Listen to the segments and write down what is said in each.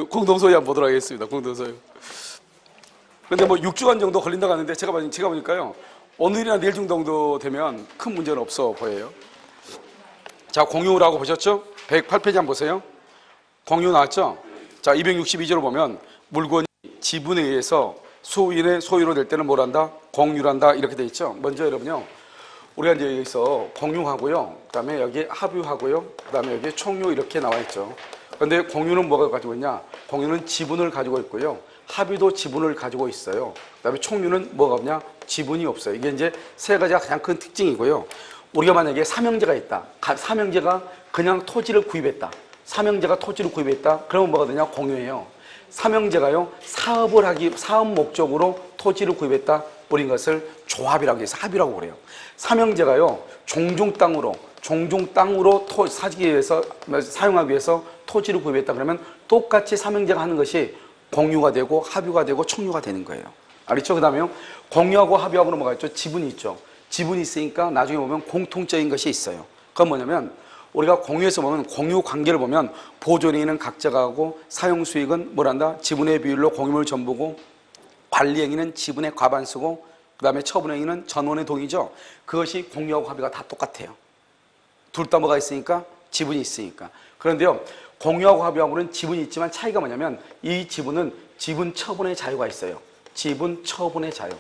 공동소유 한번 보도록 하겠습니다. 공동소유. 근데 뭐 6주간 정도 걸린다고 하는데 제가 보니까요. 오늘이나 내일 정도 되면 큰 문제는 없어 보여요. 자, 공유라고 보셨죠? 108페이지 한번 보세요. 공유 나왔죠? 자, 262조를 보면 물건이 지분에 의해서 소유인의 소유로 될 때는 뭘 한다? 공유한다. 이렇게 돼 있죠? 먼저 여러분요. 우리가 이제 여기서 공유하고요. 그 다음에 여기 합유하고요. 그 다음에 여기 총유 이렇게 나와 있죠. 그런데 공유는 뭐가 가지고 있냐? 공유는 지분을 가지고 있고요. 합유도 지분을 가지고 있어요. 그 다음에 총유는 뭐가 없냐? 지분이 없어요. 이게 이제 세 가지가 가장 큰 특징이고요. 우리가 만약에 삼형제가 있다. 삼형제가 그냥 토지를 구입했다. 삼형제가 토지를 구입했다. 그러면 뭐가 되냐? 공유예요. 삼형제가요, 사업 목적으로 토지를 구입했다. 우린 것을 조합이라고 해서 합의라고 그래요. 삼형제가요, 종종 땅으로 사기 위해서, 사용하기 위해서 토지를 구입했다. 그러면 똑같이 삼형제가 하는 것이 공유가 되고 합유가 되고 총유가 되는 거예요. 알겠죠? 그 다음에요, 공유하고 합유하고는 뭐가 있죠? 지분이 있죠. 지분이 있으니까 나중에 보면 공통적인 것이 있어요. 그건 뭐냐면, 우리가 공유에서 보면 공유 관계를 보면 보존행위는 각자가 하고 사용 수익은 뭐란다? 지분의 비율로 공유물 전부고 관리행위는 지분의 과반수고 그 다음에 처분행위는 전원의 동의죠. 그것이 공유하고 합의가 다 똑같아요. 둘 다 뭐가 있으니까? 지분이 있으니까. 그런데요, 공유하고 합의하고는 지분이 있지만 차이가 뭐냐면 이 지분은 지분 처분의 자유가 있어요. 지분 처분의 자유.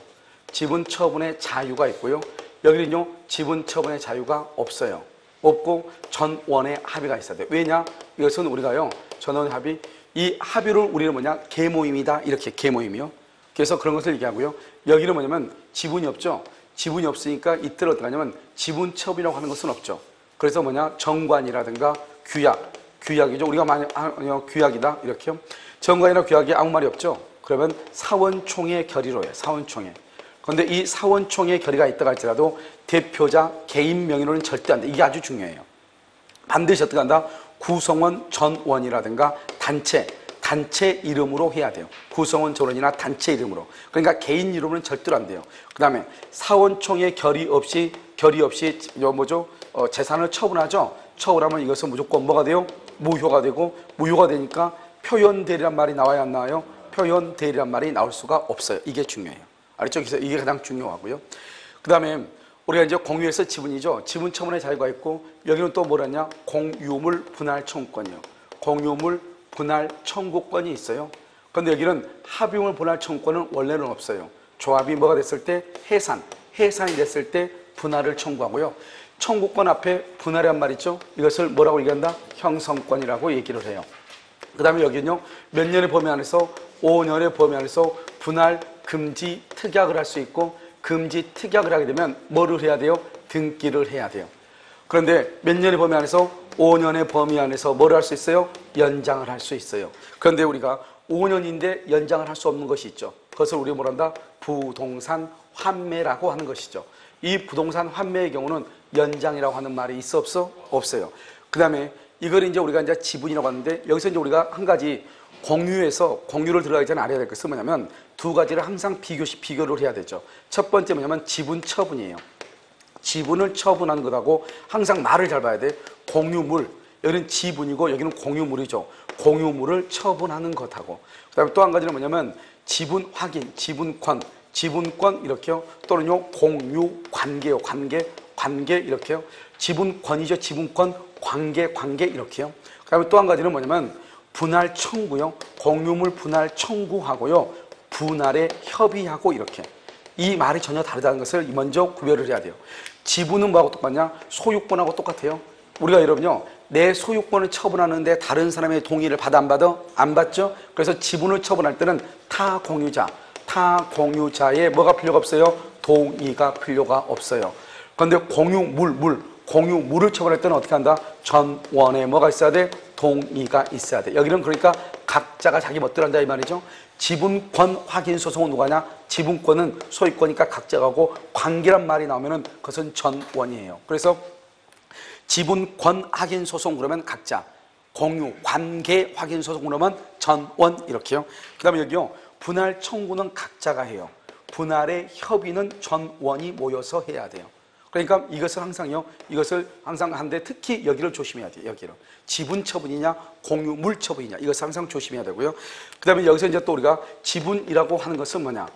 지분 처분의 자유가 있고요. 여기는요, 지분 처분의 자유가 없어요. 없고 전원의 합의가 있어야 돼요. 왜냐? 이것은 우리가요, 전원의 합의, 이 합의를 우리는 뭐냐? 계모임이다. 이렇게 계모임이요. 그래서 그런 것을 얘기하고요. 여기는 뭐냐면 지분이 없죠. 지분이 없으니까 이때는 어떻게 하냐면 지분 처분이라고 하는 것은 없죠. 그래서 뭐냐? 정관이라든가 규약이죠. 우리가 많이 규약이다. 이렇게요. 정관이나 규약이 아무 말이 없죠. 그러면 사원총회 결의로 해요. 사원총회. 그런데 이 사원총회 결의가 있다고 할지라도 대표자 개인 명의로는 절대 안 돼. 이게 아주 중요해요. 반드시 어떻게 한다? 구성원 전원이라든가 단체 이름으로 해야 돼요. 구성원 전원이나 단체 이름으로. 그러니까 개인 이름으로는 절대로 안 돼요. 그 다음에 사원총회 결의 없이 재산을 처분하죠. 처분하면 이것은 무조건 뭐가 돼요? 무효가 되고, 무효가 되니까 표현대리란 말이 나와야 안 나와요? 표현대리란 말이 나올 수가 없어요. 이게 중요해요. 알겠죠? 그래서 이게 가장 중요하고요. 그 다음에 우리가 이제 공유에서 지분이죠. 지분 처분의 자유가 있고, 여기는 또 뭐라냐? 공유물 분할 청구권이요. 공유물 분할 청구권이 있어요. 그런데 여기는 합유물 분할 청구권은 원래는 없어요. 조합이 뭐가 됐을 때 해산이 됐을 때 분할을 청구하고요. 청구권 앞에 분할이란 말 있죠. 이것을 뭐라고 얘기한다? 형성권이라고 얘기를 해요. 그 다음에 여기는요, 몇 년의 범위 안에서 5년의 범위 안에서 분할 금지 특약을 할 수 있고, 금지 특약을 하게 되면 뭐를 해야 돼요? 등기를 해야 돼요. 그런데 몇 년의 범위 안에서 5년의 범위 안에서 뭐를 할 수 있어요? 연장을 할 수 있어요. 그런데 우리가 5년인데 연장을 할 수 없는 것이 있죠. 그것을 우리가 뭐란다? 부동산 환매라고 하는 것이죠. 이 부동산 환매의 경우는 연장이라고 하는 말이 있어 없어? 없어요. 그 다음에 이걸 이제 우리가 이제 지분이라고 하는데, 여기서 이제 우리가 한 가지 공유를 들어가기 전에 알아야 될 것은 뭐냐면 두 가지를 항상 비교를 해야 되죠. 첫 번째 뭐냐면 지분 처분이에요. 지분을 처분하는 것하고 항상 말을 잘 봐야 돼. 공유물, 여기는 지분이고 여기는 공유물이죠. 공유물을 처분하는 것하고, 그 다음에 또 한 가지는 뭐냐면 지분 확인, 지분권 이렇게요. 또는요, 공유 관계요. 관계 이렇게요. 지분권이죠. 지분권, 관계 이렇게요. 그 다음에 또 한 가지는 뭐냐면 분할 청구요. 공유물 분할 청구하고요. 분할에 협의하고 이렇게. 이 말이 전혀 다르다는 것을 먼저 구별을 해야 돼요. 지분은 뭐하고 똑같냐? 소유권하고 똑같아요. 우리가 여러분요, 내 소유권을 처분하는데 다른 사람의 동의를 받아 안 받아? 안 받죠? 그래서 지분을 처분할 때는 타 공유자의 뭐가 필요가 없어요? 동의가 필요가 없어요. 그런데 공유물을 처분할 때는 어떻게 한다? 전원에 뭐가 있어야 돼? 동의가 있어야 돼. 여기는 그러니까 각자가 자기 멋대로 한다 이 말이죠. 지분권 확인 소송은 누가 하냐? 지분권은 소유권이니까 각자가 하고, 관계란 말이 나오면은 그것은 전원이에요. 그래서 지분권 확인 소송 그러면 각자, 공유, 관계 확인 소송 그러면 전원 이렇게요. 그 다음에 여기요, 분할 청구는 각자가 해요. 분할의 협의는 전원이 모여서 해야 돼요. 그러니까 이것을 항상요, 이것을 항상 하는데 특히 여기를 조심해야 돼요. 여기를. 지분 처분이냐, 공유 물 처분이냐, 이것을 항상 조심해야 되고요. 그 다음에 여기서 이제 또 우리가 지분이라고 하는 것은 뭐냐.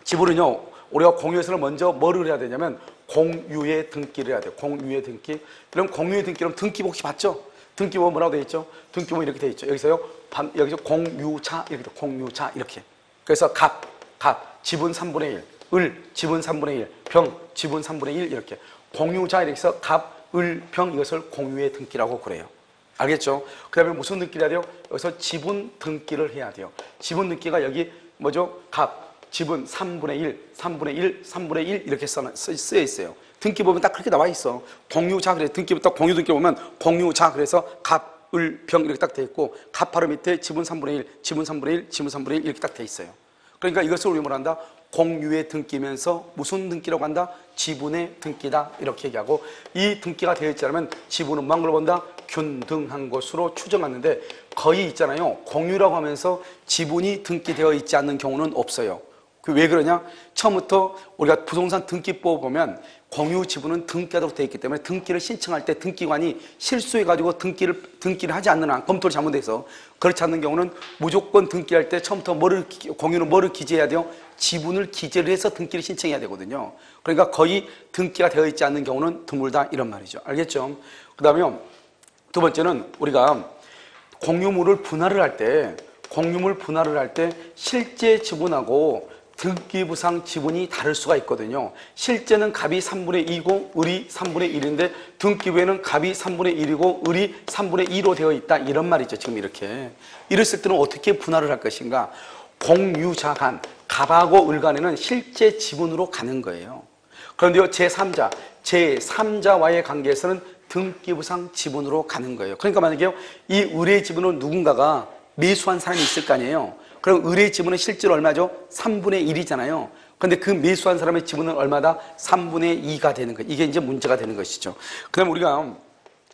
지분은요, 우리가 공유에서는 먼저 뭐를 해야 되냐면 공유의 등기를 해야 돼요. 공유의 등기. 그럼 공유의 등기는 등기부 혹시 봤죠? 등기부 뭐라고 되어 있죠? 등기부 이렇게 되어 있죠. 여기서요, 여기서 공유자, 이렇게 돼. 공유자, 이렇게. 그래서 갑, 지분 3분의 1, 을, 지분 3분의 1, 병, 지분 3분의 1, 이렇게. 공유자, 이렇게 해서 갑, 을, 병, 이것을 공유의 등기라고 그래요. 알겠죠? 그 다음에 무슨 등기를 해야 돼요? 여기서 지분 등기를 해야 돼요. 지분 등기가 여기 뭐죠? 갑, 지분 3분의 1, 3분의 1, 3분의 1 이렇게 쓰여 있어요. 등기 보면 딱 그렇게 나와 있어. 공유자, 그래. 등기부터 공유 등기 보면 공유자, 그래서 갑, 을, 병 이렇게 딱 돼 있고, 갑 바로 밑에 지분 3분의 1, 지분 3분의 1, 지분 3분의 1 이렇게 딱 돼 있어요. 그러니까 이것을 우리 뭐라 한다? 공유의 등기면서 무슨 등기라고 한다? 지분의 등기다, 이렇게 얘기하고, 이 등기가 되어 있지 않으면 지분은 뭐한 걸 본다? 균등한 것으로 추정하는데, 거의 있잖아요. 공유라고 하면서 지분이 등기되어 있지 않는 경우는 없어요. 왜 그러냐? 처음부터 우리가 부동산 등기법 보면 공유 지분은 등기하도록 되어 있기 때문에 등기를 신청할 때 등기관이 실수해가지고 등기를 하지 않는 한, 검토를 잘못해서 그렇지 않는 경우는 무조건 등기할 때 처음부터 공유는 뭐를 기재해야 돼요? 지분을 기재를 해서 등기를 신청해야 되거든요. 그러니까 거의 등기가 되어 있지 않는 경우는 드물다, 이런 말이죠. 알겠죠? 그 다음에 두 번째는 우리가 공유물을 분할을 할 때 실제 지분하고 등기부상 지분이 다를 수가 있거든요. 실제는 갑이 3분의 2고 을이 3분의 1인데 등기부에는 갑이 3분의 1이고 을이 3분의 2로 되어 있다, 이런 말이죠. 지금 이렇게. 이랬을 때는 어떻게 분할을 할 것인가? 공유자 간, 갑하고 을 간에는 실제 지분으로 가는 거예요. 그런데요, 제3자와의 관계에서는 등기부상 지분으로 가는 거예요. 그러니까 만약에 이 을의 지분을 누군가가 매수한 사람이 있을 거 아니에요. 그럼 을의 지분은 실제로 얼마죠? 3분의 1이잖아요. 그런데 그 매수한 사람의 지분은 얼마다? 3분의 2가 되는 거예요. 이게 이제 문제가 되는 것이죠. 그럼 우리가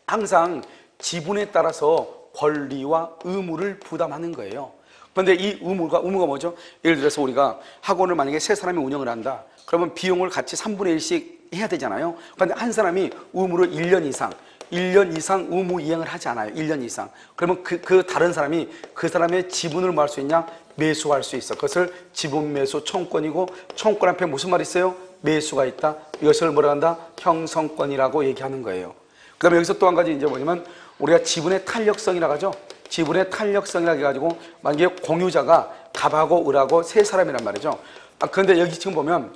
항상 지분에 따라서 권리와 의무를 부담하는 거예요. 그런데 이 의무가 뭐죠? 예를 들어서 우리가 학원을 만약에 세 사람이 운영을 한다. 그러면 비용을 같이 3분의 1씩 해야 되잖아요. 그런데 한 사람이 의무를 1년 이상 의무 이행을 하지 않아요. 1년 이상. 그러면 그 다른 사람이 그 사람의 지분을 뭐 할 수 있냐? 매수할 수 있어. 그것을 지분 매수 청권이고, 청권 앞에 무슨 말이 있어요? 매수가 있다. 이것을 뭐라 한다? 형성권이라고 얘기하는 거예요. 그 다음에 여기서 또 한 가지 이제 뭐냐면 우리가 지분의 탄력성이라고 하죠. 지분의 탄력성이라고 해가지고 만약에 공유자가 갑하고 을하고 세 사람이란 말이죠. 그런데 여기 지금 보면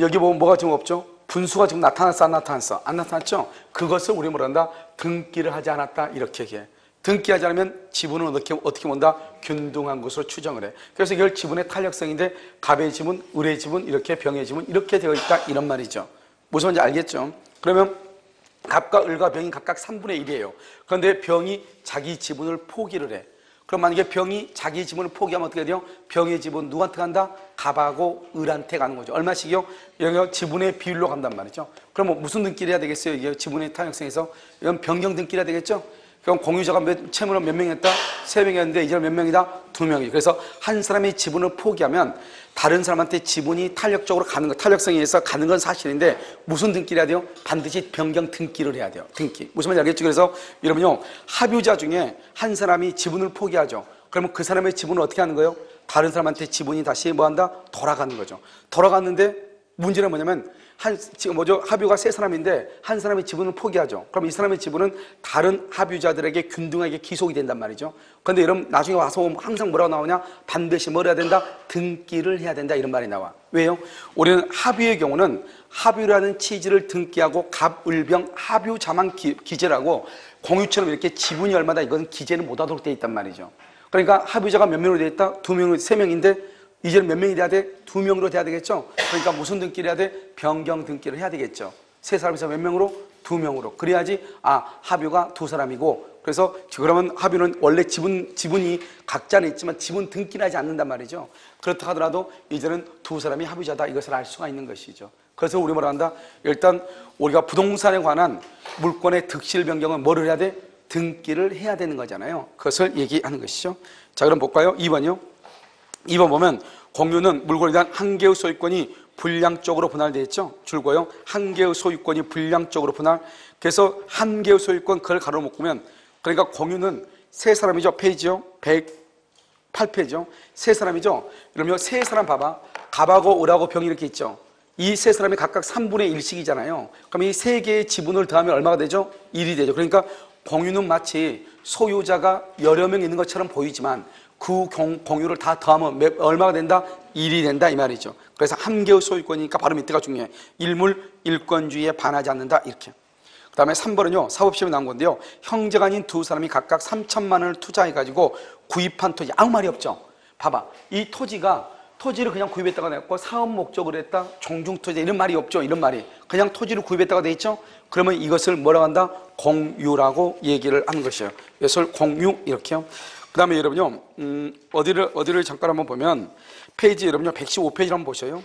여기 보면 뭐가 지금 없죠? 분수가 지금 나타났어, 안 나타났어? 안 나타났죠? 그것을 우리 뭐라 한다? 등기를 하지 않았다, 이렇게 얘기해. 등기하지 않으면 지분은 어떻게 본다? 균등한 것으로 추정을 해. 그래서 이걸 지분의 탄력성인데 갑의 지분, 을의 지분, 이렇게 병의 지분 이렇게 되어 있다, 이런 말이죠. 무슨 말인지 알겠죠? 그러면 갑과 을과 병이 각각 3분의 1이에요. 그런데 병이 자기 지분을 포기를 해. 그럼 만약에 병이 자기 지분을 포기하면 어떻게 돼요? 병의 지분 누구한테 간다? 갑하고 을한테 가는 거죠. 얼마씩이요? 여기가 지분의 비율로 간단 말이죠. 그럼 무슨 등기를 해야 되겠어요? 이게 지분의 탄력성에서 이건 변경 등기를 해야 되겠죠? 그럼 공유자가 채무는 몇 명이었다? 3명이었는데 이제는 몇 명이다? 2명이죠. 그래서 한 사람이 지분을 포기하면 다른 사람한테 지분이 탄력성에 의해서 가는 건 사실인데 무슨 등기를 해야 돼요? 반드시 변경 등기를 해야 돼요. 등기. 무슨 말인지 알겠죠? 그래서 여러분요, 합유자 중에 한 사람이 지분을 포기하죠. 그러면 그 사람의 지분을 어떻게 하는 거예요? 다른 사람한테 지분이 다시 뭐 한다? 돌아가는 거죠. 돌아갔는데 문제는 뭐냐면 지금 합유가 세 사람인데 한 사람의 지분을 포기하죠. 그럼 이 사람의 지분은 다른 합유자들에게 균등하게 기속이 된단 말이죠. 그런데 여러분 나중에 와서 항상 뭐라고 나오냐? 반드시 뭘 해야 된다? 등기를 해야 된다, 이런 말이 나와. 왜요? 우리는 합유의 경우는 합유라는 취지를 등기하고 갑, 을, 병 합유자만 기재를 하고 공유처럼 이렇게 지분이 얼마다 이건 기재를 못하도록 되어 있단 말이죠. 그러니까 합유자가 몇 명으로 되어 있다? 2명으로, 3명인데 이제는 몇 명이 돼야 돼? 2명으로 돼야 되겠죠? 그러니까 무슨 등기를 해야 돼? 변경 등기를 해야 되겠죠. 세 사람에서 몇 명으로? 2명으로. 그래야지 합유가 2사람이고, 그래서 그러면 합유는 원래 지분이 각자는 있지만 지분 등기를 하지 않는단 말이죠. 그렇다 하더라도 이제는 2사람이 합유자다, 이것을 알 수가 있는 것이죠. 그래서 우리 뭐라 한다? 일단 우리가 부동산에 관한 물권의 득실 변경은 뭐를 해야 돼? 등기를 해야 되는 거잖아요. 그것을 얘기하는 것이죠. 자, 그럼 볼까요? 2번이요. 2번 보면 공유는 물건에 대한 한 개의 소유권이 불량적으로 분할되어 있죠. 줄거요. 한 개의 소유권이 불량적으로 분할. 그래서 한 개의 소유권 그걸 가로 묶으면, 그러니까 공유는 세 사람이죠. 페이지요. 108페이지요. 세 사람이죠. 그러면 세 사람 봐봐. 갑하고 을하고 병이 이렇게 있죠. 이 세 사람이 각각 3분의 1씩이잖아요. 그럼 이 세 개의 지분을 더하면 얼마가 되죠? 1이 되죠. 그러니까 공유는 마치 소유자가 여러 명 있는 것처럼 보이지만 그 공유를 다 더하면 얼마가 된다? 1이 된다 이 말이죠. 그래서 한 개의 소유권이니까 바로 밑에가 중요해. 일물 일권주의에 반하지 않는다 이렇게. 그 다음에 3번은요 사법시험에 나온 건데요, 형제가 아닌 두 사람이 각각 3천만 원을 투자해가지고 구입한 토지. 아무 말이 없죠. 봐봐, 이 토지를 그냥 구입했다가 냈고 사업 목적으로 했다, 종중토지 이런 말이 없죠. 이런 말이 그냥 토지를 구입했다가 돼 있죠. 그러면 이것을 뭐라고 한다? 공유라고 얘기를 하는 것이에요. 이것을 공유 이렇게요. 그 다음에 여러분요 어디를 잠깐 한번 보면 페이지 여러분요 115페이지를 한번 보셔요.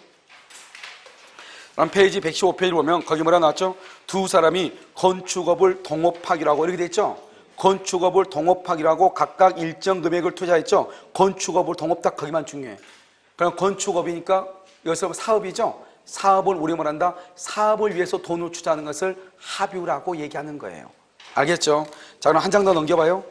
그럼 페이지 115페이지를 보면 거기 뭐라 나왔죠? 두 사람이 건축업을 동업하기라고 이렇게 돼 있죠. 건축업을 동업하기라고 각각 일정 금액을 투자했죠. 건축업을 동업다 거기만 중요해. 그럼 건축업이니까 여기서 사업이죠. 사업을 우리 뭐란다? 사업을 위해서 돈을 투자하는 것을 합유라고 얘기하는 거예요. 알겠죠? 자, 그럼 한 장 더 넘겨봐요.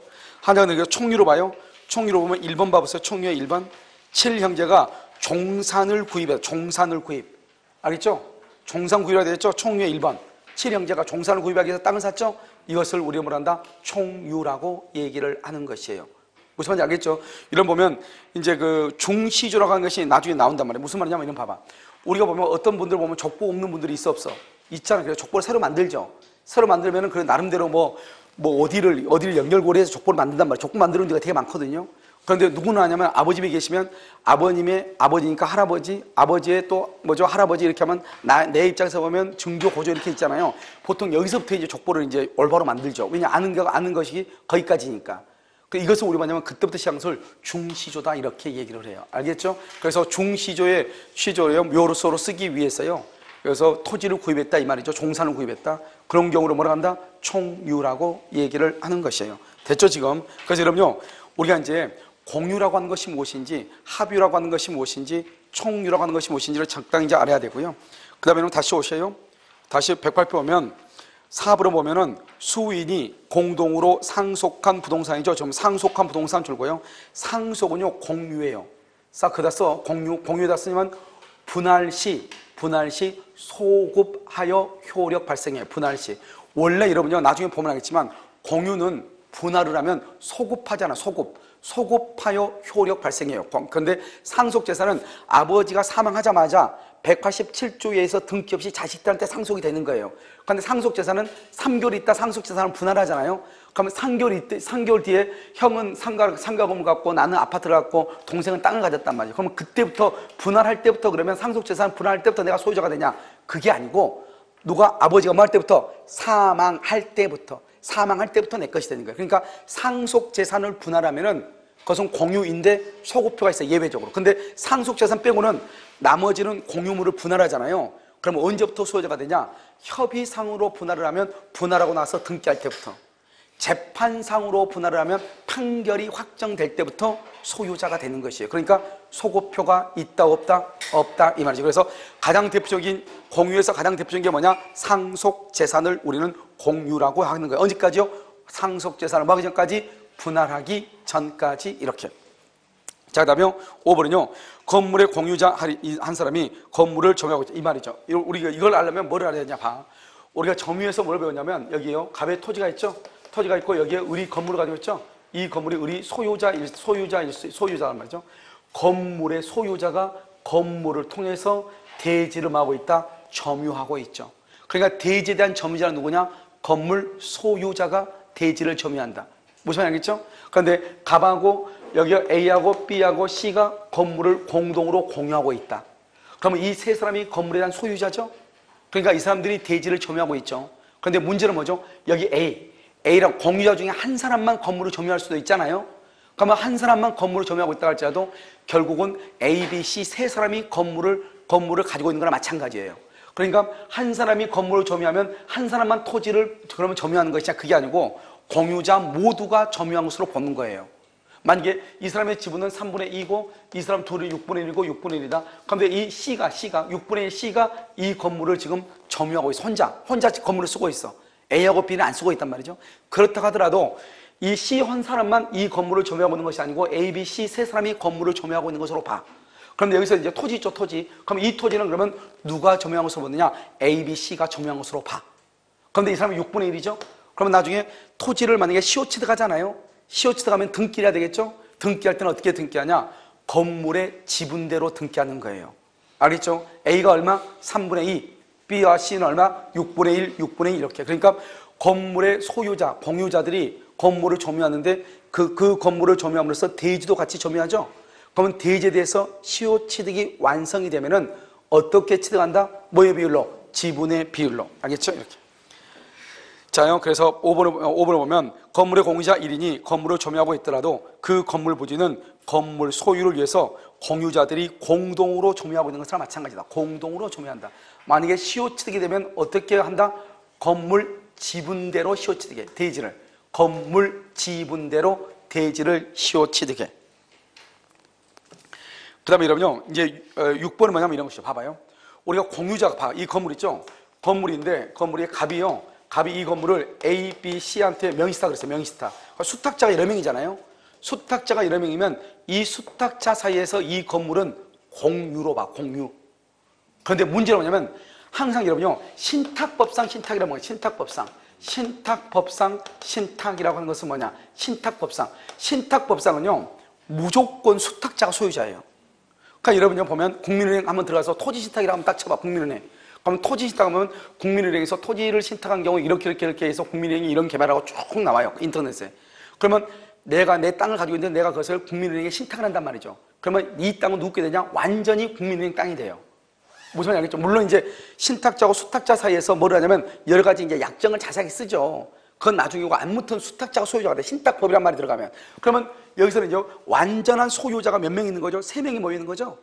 한 장 넘겨 총리로 봐요. 총리로 보면 1번 봐보세요. 총리의 1번. 7형제가 종산을 구입해요. 종산을 구입. 알겠죠? 종산 구입이라고 되어 있죠? 총리의 1번. 7형제가 종산을 구입하기 위해서 땅을 샀죠? 이것을 우리가 뭐란다? 총유라고 얘기를 하는 것이에요. 무슨 말인지 알겠죠? 이런 보면 이제 그 중시조라고 하는 것이 나중에 나온단 말이에요. 무슨 말이냐면 이런 봐봐. 우리가 보면 어떤 분들 보면 족보 없는 분들이 있어 없어? 있잖아요. 그래서 족보를 새로 만들죠. 새로 만들면은 그 나름대로 뭐 어디를 연결고리해서 족보를 만든단 말이에요. 족보 만드는 데가 되게 많거든요. 그런데 누구나 하냐면 아버님이 계시면 아버님의 아버지니까 할아버지, 아버지의 또 뭐죠? 할아버지 이렇게 하면 내 입장에서 보면 증조, 고조 이렇게 있잖아요. 보통 여기서부터 이제 족보를 이제 올바로 만들죠. 왜냐 아는 것이 거기까지니까. 이것을 우리 뭐냐면 그때부터 시작한 것을 중시조다 이렇게 얘기를 해요. 알겠죠? 그래서 중시조의 묘로서로 쓰기 위해서요. 그래서 토지를 구입했다 이 말이죠. 종산을 구입했다. 그런 경우로 뭐라 한다? 총유라고 얘기를 하는 것이에요. 됐죠 지금? 그래서 여러분요, 우리가 이제 공유라고 하는 것이 무엇인지, 합유라고 하는 것이 무엇인지, 총유라고 하는 것이 무엇인지를 적당히 이제 알아야 되고요. 그 다음에 다시 오셔요. 다시 108표 보면 4부로 보면은 수인이 공동으로 상속한 부동산이죠. 좀 상속한 부동산 줄고요. 상속은요 공유예요. 그다 써 공유에다 쓰면 분할 시 소급하여 효력 발생해요. 분할 시. 원래 여러분요 나중에 보면 알겠지만 공유는 분할을 하면 소급하잖아. 소급하여 효력 발생해요. 그런데 상속재산은 아버지가 사망하자마자 187조에서 등기 없이 자식들한테 상속이 되는 거예요. 그런데 상속재산은 3개월 있다 상속재산을 분할하잖아요. 그러면 3개월 뒤에 형은 상가건물 갖고 나는 아파트를 갖고 동생은 땅을 가졌단 말이에요. 그러면 그때부터 분할할 때부터 그러면 상속재산 분할할 때부터 내가 소유자가 되냐? 그게 아니고 아버지가 뭐 할 때부터? 사망할 때부터 내 것이 되는 거예요. 그러니까 상속재산을 분할하면은 그것은 공유인데 소급표가 있어요. 예외적으로. 근데 상속재산 빼고는 나머지는 공유물을 분할하잖아요. 그럼 언제부터 소유자가 되냐? 협의상으로 분할을 하면 분할하고 나서 등기할 때부터, 재판상으로 분할을 하면 판결이 확정될 때부터 소유자가 되는 것이에요. 그러니까 소급표가 있다 없다? 없다 이 말이죠. 그래서 가장 대표적인 공유에서 가장 대표적인 게 뭐냐? 상속재산을 우리는 공유라고 하는 거예요. 언제까지요? 상속재산을 뭐 하기 전까지? 분할하기 전까지 이렇게. 자, 그 다음에 5번은요 건물의 공유자 한 사람이 건물을 점유하고 있다 이 말이죠. 우리가 이걸 알려면 뭐를 알아야 되냐 봐. 우리가 점유에서 뭘 배웠냐면 여기요 갑에 토지가 있죠. 토지가 있고 여기에 을이 건물을 가지고 있죠. 이 건물이 을이 소유자란 말이죠. 건물의 소유자가 건물을 통해서 대지를 하고 있다. 점유하고 있죠. 그러니까 대지에 대한 점유자는 누구냐? 건물 소유자가 대지를 점유한다. 무슨 말인지 알겠죠? 그런데 갑하고 여기 A하고 B하고 C가 건물을 공동으로 공유하고 있다. 그러면 이 세 사람이 건물에 대한 소유자죠? 그러니까 이 사람들이 대지를 점유하고 있죠. 그런데 문제는 뭐죠? 여기 A랑 공유자 중에 한 사람만 건물을 점유할 수도 있잖아요. 그러면 한 사람만 건물을 점유하고 있다 할지라도 결국은 A, B, C 세 사람이 건물을 가지고 있는 거나 마찬가지예요. 그러니까 한 사람이 건물을 점유하면 한 사람만 토지를 그러면 점유하는 것이냐? 그게 아니고 공유자 모두가 점유한 것으로 보는 거예요. 만약에 이 사람의 지분은 3분의 2고 이 사람 둘이 6분의 1이고 6분의 1이다. 그런데 이 C가 6분의 1 C가 이 건물을 지금 점유하고 있어. 혼자 건물을 쓰고 있어. A하고 B는 안 쓰고 있단 말이죠. 그렇다 하더라도 이 C 한 사람만 이 건물을 점유하고 있는 것이 아니고 A, B, C 세 사람이 건물을 점유하고 있는 것으로 봐. 그런데 여기서 이제 토지 있죠, 토지. 그럼 이 토지는 그러면 누가 점유한 것으로 보느냐? A, B, C가 점유한 것으로 봐. 그런데 이 사람은 6분의 1이죠? 그러면 나중에 토지를 만약에 시오치드 가잖아요? 시오치드 가면 등기해야 되겠죠? 등기할 때는 어떻게 등기하냐? 건물의 지분대로 등기하는 거예요. 알겠죠? A가 얼마? 3분의 2. B와 C는 얼마? 6분의 1, 6분의 1 이렇게. 그러니까 건물의 소유자, 공유자들이 건물을 점유하는데 그 건물을 점유함으로써 대지도 같이 점유하죠? 그러면 대지에 대해서 시효취득이 완성이 되면은 어떻게 취득한다? 뭐의 비율로? 지분의 비율로. 알겠죠? 이렇게. 자요. 그래서 5번을 보면 건물의 공유자 1인이 건물을 점유하고 있더라도 그 건물 부지는 건물 소유를 위해서 공유자들이 공동으로 점유하고 있는 것과 마찬가지다. 공동으로 점유한다. 만약에 시효취득이 되면 어떻게 한다? 건물 지분대로 시효취득해. 대지를. 건물 지분대로 대지를 시효취득해. 그 다음에 여러분요, 이제 6번은 뭐냐면 이런 것이죠. 봐봐요. 우리가 공유자가, 이 건물 있죠? 건물인데, 건물이 갑이요. 갑이 이 건물을 A, B, C한테 명의시타 그랬어요. 명의시타. 수탁자가 여러 명이잖아요. 수탁자가 여러 명이면 이 수탁자 사이에서 이 건물은 공유로 봐, 공유. 그런데 문제는 뭐냐면 항상 여러분요, 신탁법상 신탁이라고 뭐예요? 신탁법상. 신탁법상 신탁이라고 하는 것은 뭐냐? 신탁법상. 신탁법상은요, 무조건 수탁자가 소유자예요. 그러니까 여러분요, 보면 국민은행 한번 들어가서 토지 신탁이라고 하면 딱 쳐봐, 국민은행. 그럼 토지 신탁하면 국민은행에서 토지를 신탁한 경우 이렇게 해서 국민은행이 이런 개발하고 쭉 나와요, 인터넷에. 그러면 내가 내 땅을 가지고 있는데 내가 그것을 국민은행에 신탁을 한단 말이죠. 그러면 이 땅은 누구게 되냐? 완전히 국민은행 땅이 돼요. 무슨 말인지 알겠죠? 물론 이제 신탁자하고 수탁자 사이에서 뭐를 하냐면 여러 가지 이제 약정을 자세하게 쓰죠. 그건 나중에 안 묻던 수탁자가 소유자가 돼. 신탁법이란 말이 들어가면. 그러면 여기서는 이제 완전한 소유자가 몇 명 있는 거죠? 3명이 모여 있는 거죠?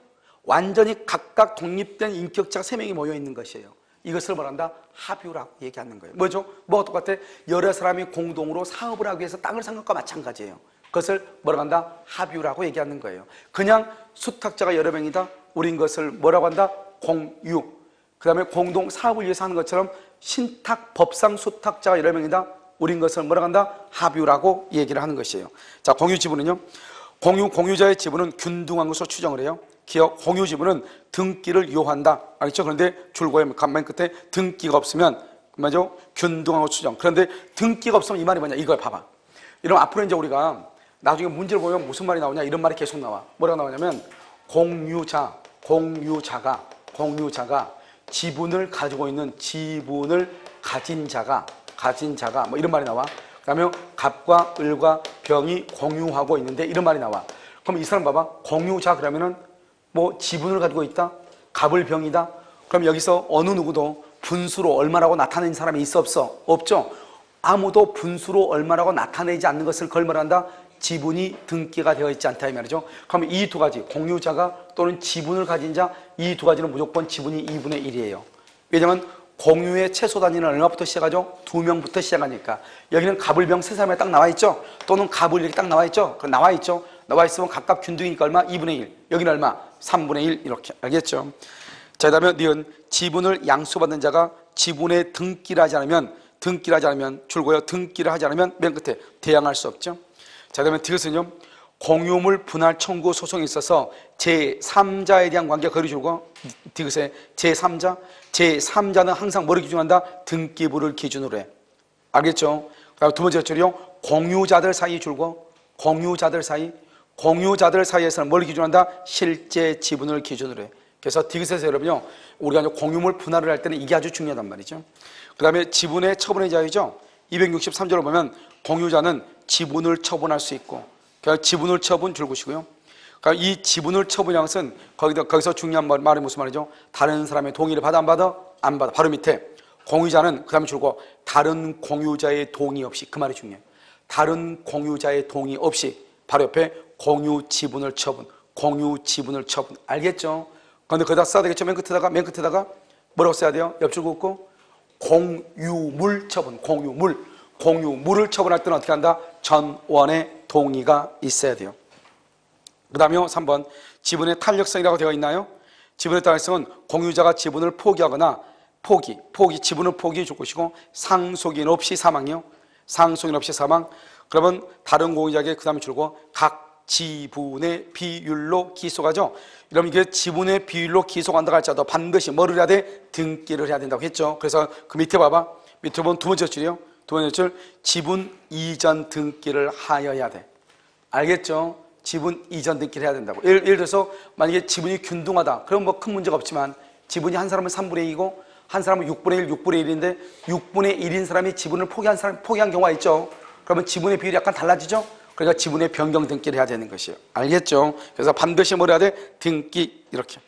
완전히 각각 독립된 인격자가 3명이 모여 있는 것이에요. 이것을 말한다? 합유라고 얘기하는 거예요. 뭐죠? 뭐가 똑같아? 여러 사람이 공동으로 사업을 하기 위해서 땅을 산 것과 마찬가지예요. 그것을 뭐라고 한다? 합유라고 얘기하는 거예요. 그냥 수탁자가 여러 명이다? 우린 것을 뭐라고 한다? 공유. 그 다음에 공동 사업을 위해서 하는 것처럼 신탁법상 수탁자가 여러 명이다? 우린 것을 뭐라고 한다? 합유라고 얘기를 하는 것이에요. 자, 공유 지분은요? 공유자의 지분은 균등한 것으로 추정을 해요. 기억 공유 지분은 등기를 요한다. 알겠죠? 그런데 줄거의 맨 끝에 등기가 없으면 뭐죠? 균등한 것으로 추정. 그런데 등기가 없으면 이 말이 뭐냐? 이걸 봐봐. 이러면 앞으로 이제 우리가 나중에 문제를 보면 무슨 말이 나오냐? 이런 말이 계속 나와. 뭐라고 나오냐면 공유자가 지분을 가지고 있는 지분을 가진 자가 뭐 이런 말이 나와. 그다음에 갑과 을과 병이 공유하고 있는데 이런 말이 나와. 그럼 이 사람 봐봐. 공유자 그러면은 뭐 지분을 가지고 있다? 갑을 병이다? 그럼 여기서 어느 누구도 분수로 얼마라고 나타내는 사람이 있어 없어? 없죠? 아무도 분수로 얼마라고 나타내지 않는 것을 걸말한다? 지분이 등기가 되어 있지 않다 이 말이죠. 그럼 이 두 가지 공유자가 또는 지분을 가진 자 이 두 가지는 무조건 지분이 2분의 1이에요. 왜냐하면 공유의 최소 단위는 얼마부터 시작하죠? 2명부터 시작하니까. 여기는 갑을병 세 사람이 딱 나와 있죠? 또는 갑을 이렇게 딱 나와 있죠? 그럼 나와 있죠? 나와 있으면 각각 균등이니까 얼마? 2분의 1. 여기는 얼마? 3분의 1 이렇게. 알겠죠? 자, 그 다음에 니은 지분을 양수받는 자가 지분에 등기를 하지 않으면 줄고요. 등기를 하지 않으면 맨 끝에 대항할 수 없죠. 자, 그 다음에 디귿은요. 공유물 분할 청구 소송에 있어서 제3자에 대한 관계가 거리 줄고 디귿에 제3자는 항상 뭐를 기준한다? 등기부를 기준으로 해. 알겠죠? 두 번째 줄이요. 공유자들 사이 줄고 공유자들 사이에서는 뭘 기준한다? 실제 지분을 기준으로 해. 그래서 디귿에서 여러분요, 우리가 공유물 분할을 할 때는 이게 아주 중요하단 말이죠. 그 다음에 지분의 처분의 자유죠. 263조를 보면 공유자는 지분을 처분할 수 있고, 그러니까 지분을 처분 줄것이고요. 그러니까 이 지분을 처분이라는 것은 거기서 중요한 말이 무슨 말이죠? 다른 사람의 동의를 받아 안 받아? 안 받아. 바로 밑에 공유자는 그 다음에 줄고 다른 공유자의 동의 없이, 그 말이 중요해요. 다른 공유자의 동의 없이 바로 옆에 공유 지분을 처분. 알겠죠? 그런데 거기다 써야 되겠죠? 맨 끝에다가 뭐라고 써야 돼요? 옆줄 긋고 공유물 처분. 공유물을 처분할 때는 어떻게 한다? 전원의 동의가 있어야 돼요. 그 다음에 3번 지분의 탄력성이라고 되어 있나요? 지분의 탄력성은 공유자가 지분을 포기하거나 지분을 포기해 줄 것이고 상속인 없이 사망이요. 상속인 없이 사망. 그러면 다른 공유자에게 그 다음에 줄고 각 지분의 비율로 기속하죠. 이러면 이게 지분의 비율로 기속한다고 할지라도 반드시 뭐를 해야 돼? 등기를 해야 된다고 했죠. 그래서 그 밑에 봐봐. 밑에 보면 두 번째 줄이요. 두 번째 줄 지분 이전 등기를 하여야 돼. 알겠죠? 지분 이전 등기를 해야 된다고. 예를 들어서 만약에 지분이 균등하다. 그럼 뭐 큰 문제가 없지만 지분이 한 사람은 3분의 2이고 한 사람은 6분의 1, 6분의 1인데 6분의 1인 사람이 지분을 포기한 경우가 있죠. 그러면 지분의 비율이 약간 달라지죠? 그러니까 지분의 변경 등기를 해야 되는 것이에요. 알겠죠? 그래서 반드시 뭘 해야 돼? 등기 이렇게.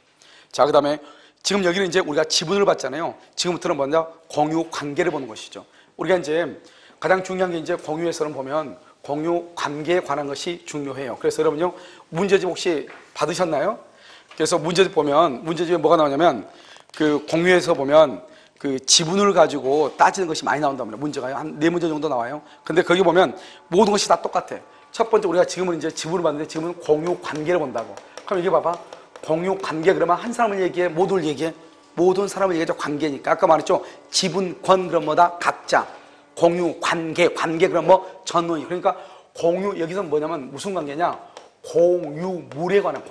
자, 그 다음에 지금 여기는 이제 우리가 지분을 봤잖아요. 지금부터는 먼저 공유 관계를 보는 것이죠. 우리가 이제 가장 중요한 게 이제 공유에서는 보면 공유 관계에 관한 것이 중요해요. 그래서 여러분요, 문제집 혹시 받으셨나요? 그래서 문제집 보면 문제집에 뭐가 나오냐면 그 공유에서 보면 그 지분을 가지고 따지는 것이 많이 나온단 말이에요. 문제가요. 한 4문제 정도 나와요. 근데 거기 보면 모든 것이 다 똑같아. 첫 번째 우리가 지금은 이제 지분을 봤는데 지금은 공유 관계를 본다고. 그럼 이게 봐봐. 공유 관계 그러면 한 사람을 얘기해? 모두를 얘기해? 모든 사람을 얘기하죠. 관계니까. 아까 말했죠. 지분권 그럼 뭐다? 각자. 공유 관계 그럼 뭐 전원이. 그러니까 공유 여기서 뭐냐면 무슨 관계냐? 공유물에 관한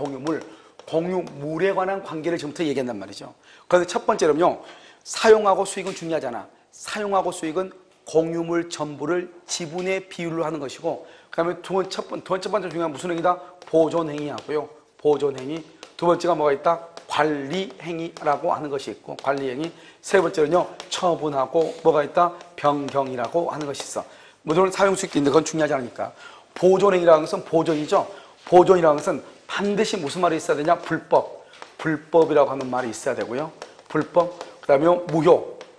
공유물에 관한 관계를 지금부터 얘기한단 말이죠. 그래서 첫 번째로는요. 사용하고 수익은 중요하잖아. 사용하고 수익은 공유물 전부를 지분의 비율로 하는 것이고, 그 다음에 첫 번째 중요한 무슨 행위다? 보존행위 하고요. 보존행위. 두 번째가 뭐가 있다? 관리행위라고 하는 것이 있고, 관리행위. 세 번째는요, 처분하고 뭐가 있다? 변경이라고 하는 것이 있어. 물론 사용 수익도 있는데 그건 중요하지 않으니까. 보존행위라는 것은 보존이죠. 보존이라는 것은 반드시 무슨 말이 있어야 되냐? 불법이라고 하는 말이 있어야 되고요. 불법. 그 다음에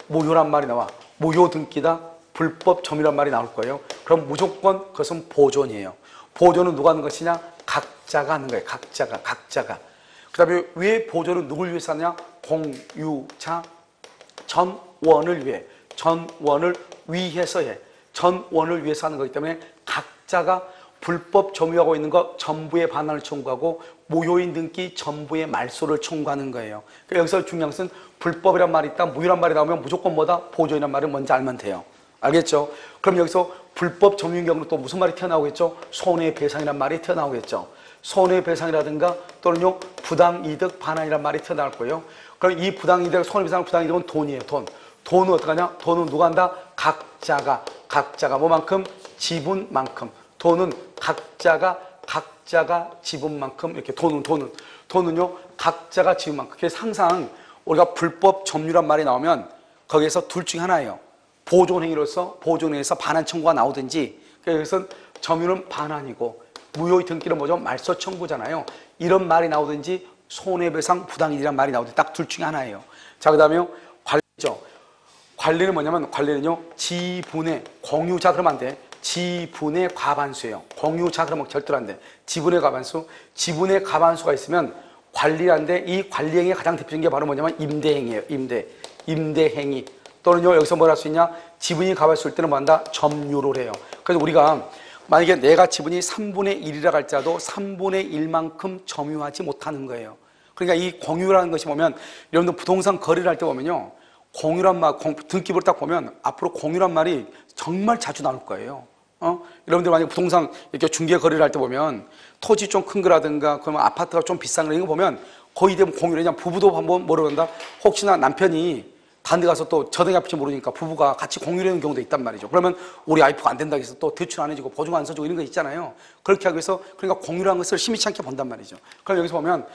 무효란 말이 나와. 무효 등기다. 불법 점유란 말이 나올 거예요. 그럼 무조건 그것은 보존이에요. 보존은 누가 하는 것이냐? 각자가 하는 거예요. 각자가. 그 다음에 왜 보존은 누굴 위해서 하냐? 공유자 전원을 위해서 해. 전원을 위해서 하는 거기 때문에 각자가 불법 점유하고 있는 것 전부의 반환을 청구하고 무효인 등기 전부의 말소를 청구하는 거예요. 그러니까 여기서 중요한 것은 불법이란 말이 있다, 무효란 말이 나오면 무조건 뭐다? 보존이란 말을 먼저 알면 돼요. 알겠죠? 그럼 여기서 불법 점유인 경우는 또 무슨 말이 튀어나오겠죠? 손해배상이란 말이 튀어나오겠죠. 손해배상이라든가 또는요 부당이득 반환이란 말이 튀어나올 거예요. 그럼 이 부당이득, 손해배상, 부당이득은 돈이에요. 돈은 어떻게 하냐? 돈은 누가 한다? 각자가 뭐만큼? 지분만큼. 돈은 각자가 지분만큼 이렇게 돈은요 각자가 지분만큼. 그래서 항상 우리가 불법 점유란 말이 나오면 거기에서 둘 중에 하나예요. 보존행위에서 반환 청구가 나오든지, 그래서 점유는 반환이고 무효의 등기는 뭐죠? 말소 청구잖아요. 이런 말이 나오든지 손해배상 부당이득이란 말이 나오든지 딱 둘 중에 하나예요. 자, 그 다음에 관리죠. 관리는 뭐냐면 관리는요 지분의 공유자 그러면 안 돼. 지분의 과반수예요. 공유자 그러면 절대로 안 돼. 지분의 과반수가 있으면 관리한데, 이 관리행위의 가장 대표적인 게 바로 뭐냐면 임대행위예요. 임대행위. 또는요 여기서 뭘 할 수 있냐? 지분이 과반수일 때는 뭐 한다? 점유를 해요. 그래서 우리가 만약에 내가 지분이 3분의 1이라 할지라도 3분의 1만큼 점유하지 못하는 거예요. 그러니까 이 공유라는 것이 보면 여러분들 부동산 거래를 할 때 보면요, 공유란 말, 등기부를 딱 보면 앞으로 공유란 말이 정말 자주 나올 거예요. 여러분들 만약에 부동산 이렇게 중개 거래를 할 때 보면 토지 좀 큰 거라든가 그러면 아파트가 좀 비싼 거 이런 거 보면 거의 대부분 공유를 그냥 부부도 한번 뭐라 그런다? 혹시나 남편이 다른 데 가서 또 저당이 앞일지 모르니까 부부가 같이 공유를 하는 경우도 있단 말이죠. 그러면 우리 와이프가 안 된다고 해서 또 대출 안 해주고 보증 안 써주고 이런 거 있잖아요. 그렇게 하기 위해서 그러니까 공유라는 것을 심의치 않게 본단 말이죠. 그럼 여기서 보면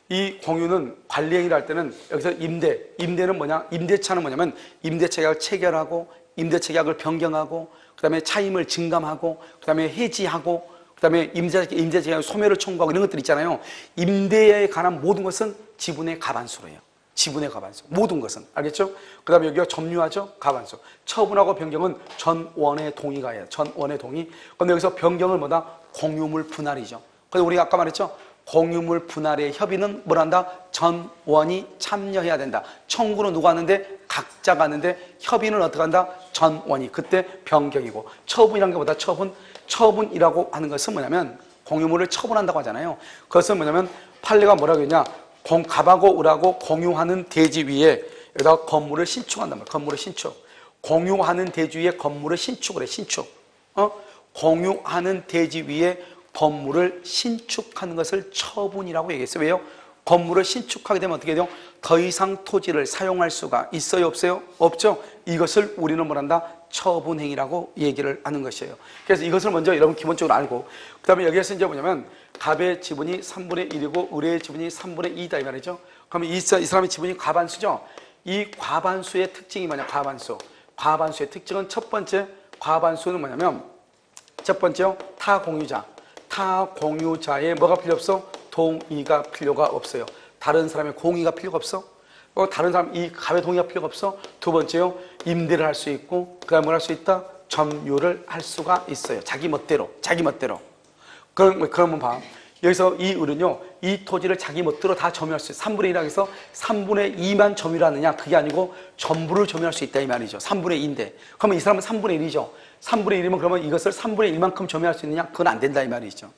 이 공유는 관리행위를 할 때는 여기서 임대는 뭐냐? 임대차는 뭐냐면 임대차 계약을 체결하고 임대차 계약을 변경하고 그 다음에 차임을 증감하고 그 다음에 해지하고 그 다음에 임대차 계약 소멸을 청구하고 이런 것들 있잖아요. 임대에 관한 모든 것은 지분의 과반수로 해요. 지분의 과반수. 모든 것은. 알겠죠? 그 다음에 여기가 점유하죠? 과반수. 처분하고 변경은 전원의 동의가 해요. 전원의 동의. 그런데 여기서 변경을 뭐다? 공유물 분할이죠. 그래서 우리가 아까 말했죠? 공유물 분할의 협의는 뭘 한다? 전원이 참여해야 된다. 청구는 누가 하는데? 각자가 하는데 협의는 어떻게 한다? 전원이. 그때 변경이고. 처분이라는 게 뭐다? 처분이라고 하는 것은 뭐냐면 공유물을 처분한다고 하잖아요. 그것은 뭐냐면 판례가 뭐라고 했냐? 갑하고 을하고 공유하는 대지 위에 여기다가 건물을 신축한단 말이에요. 건물을 신축. 공유하는 대지 위에 건물을 신축을 해. 신축. 공유하는 대지 위에 건물을 신축하는 것을 처분이라고 얘기했어요. 왜요? 건물을 신축하게 되면 어떻게 돼요? 더 이상 토지를 사용할 수가 있어요? 없어요? 없죠? 이것을 우리는 뭐란다? 처분행위라고 얘기를 하는 것이에요. 그래서 이것을 먼저 여러분 기본적으로 알고, 그 다음에 여기에서 이제 뭐냐면 갑의 지분이 3분의 1이고 을의 지분이 3분의 2다 이 말이죠. 그러면 이 사람의 지분이 과반수죠. 이 과반수의 특징이 뭐냐? 과반수. 과반수의 특징은 첫 번째, 과반수는 뭐냐면 첫 번째요, 타공유자. 타공유자의 뭐가 필요 없어? 동의가 필요가 없어요. 다른 사람의 공의가 필요가 없어. 다른 사람 이 갑의 동의가 필요가 없어. 두 번째요, 임대를 할 수 있고, 그 다음에 뭘 할 수 있다? 점유를 할 수가 있어요. 자기 멋대로. 그러면 봐. 여기서 이 을은요, 이 토지를 자기 멋대로 다 점유할 수 있어요. 3분의 1이라고 해서 3분의 2만 점유를 하느냐? 그게 아니고 전부를 점유할 수 있다 이 말이죠. 3분의 2인데. 그러면 이 사람은 3분의 1이죠. 3분의 1이면 그러면 이것을 3분의 1만큼 점유할 수 있느냐? 그건 안 된다 이 말이죠.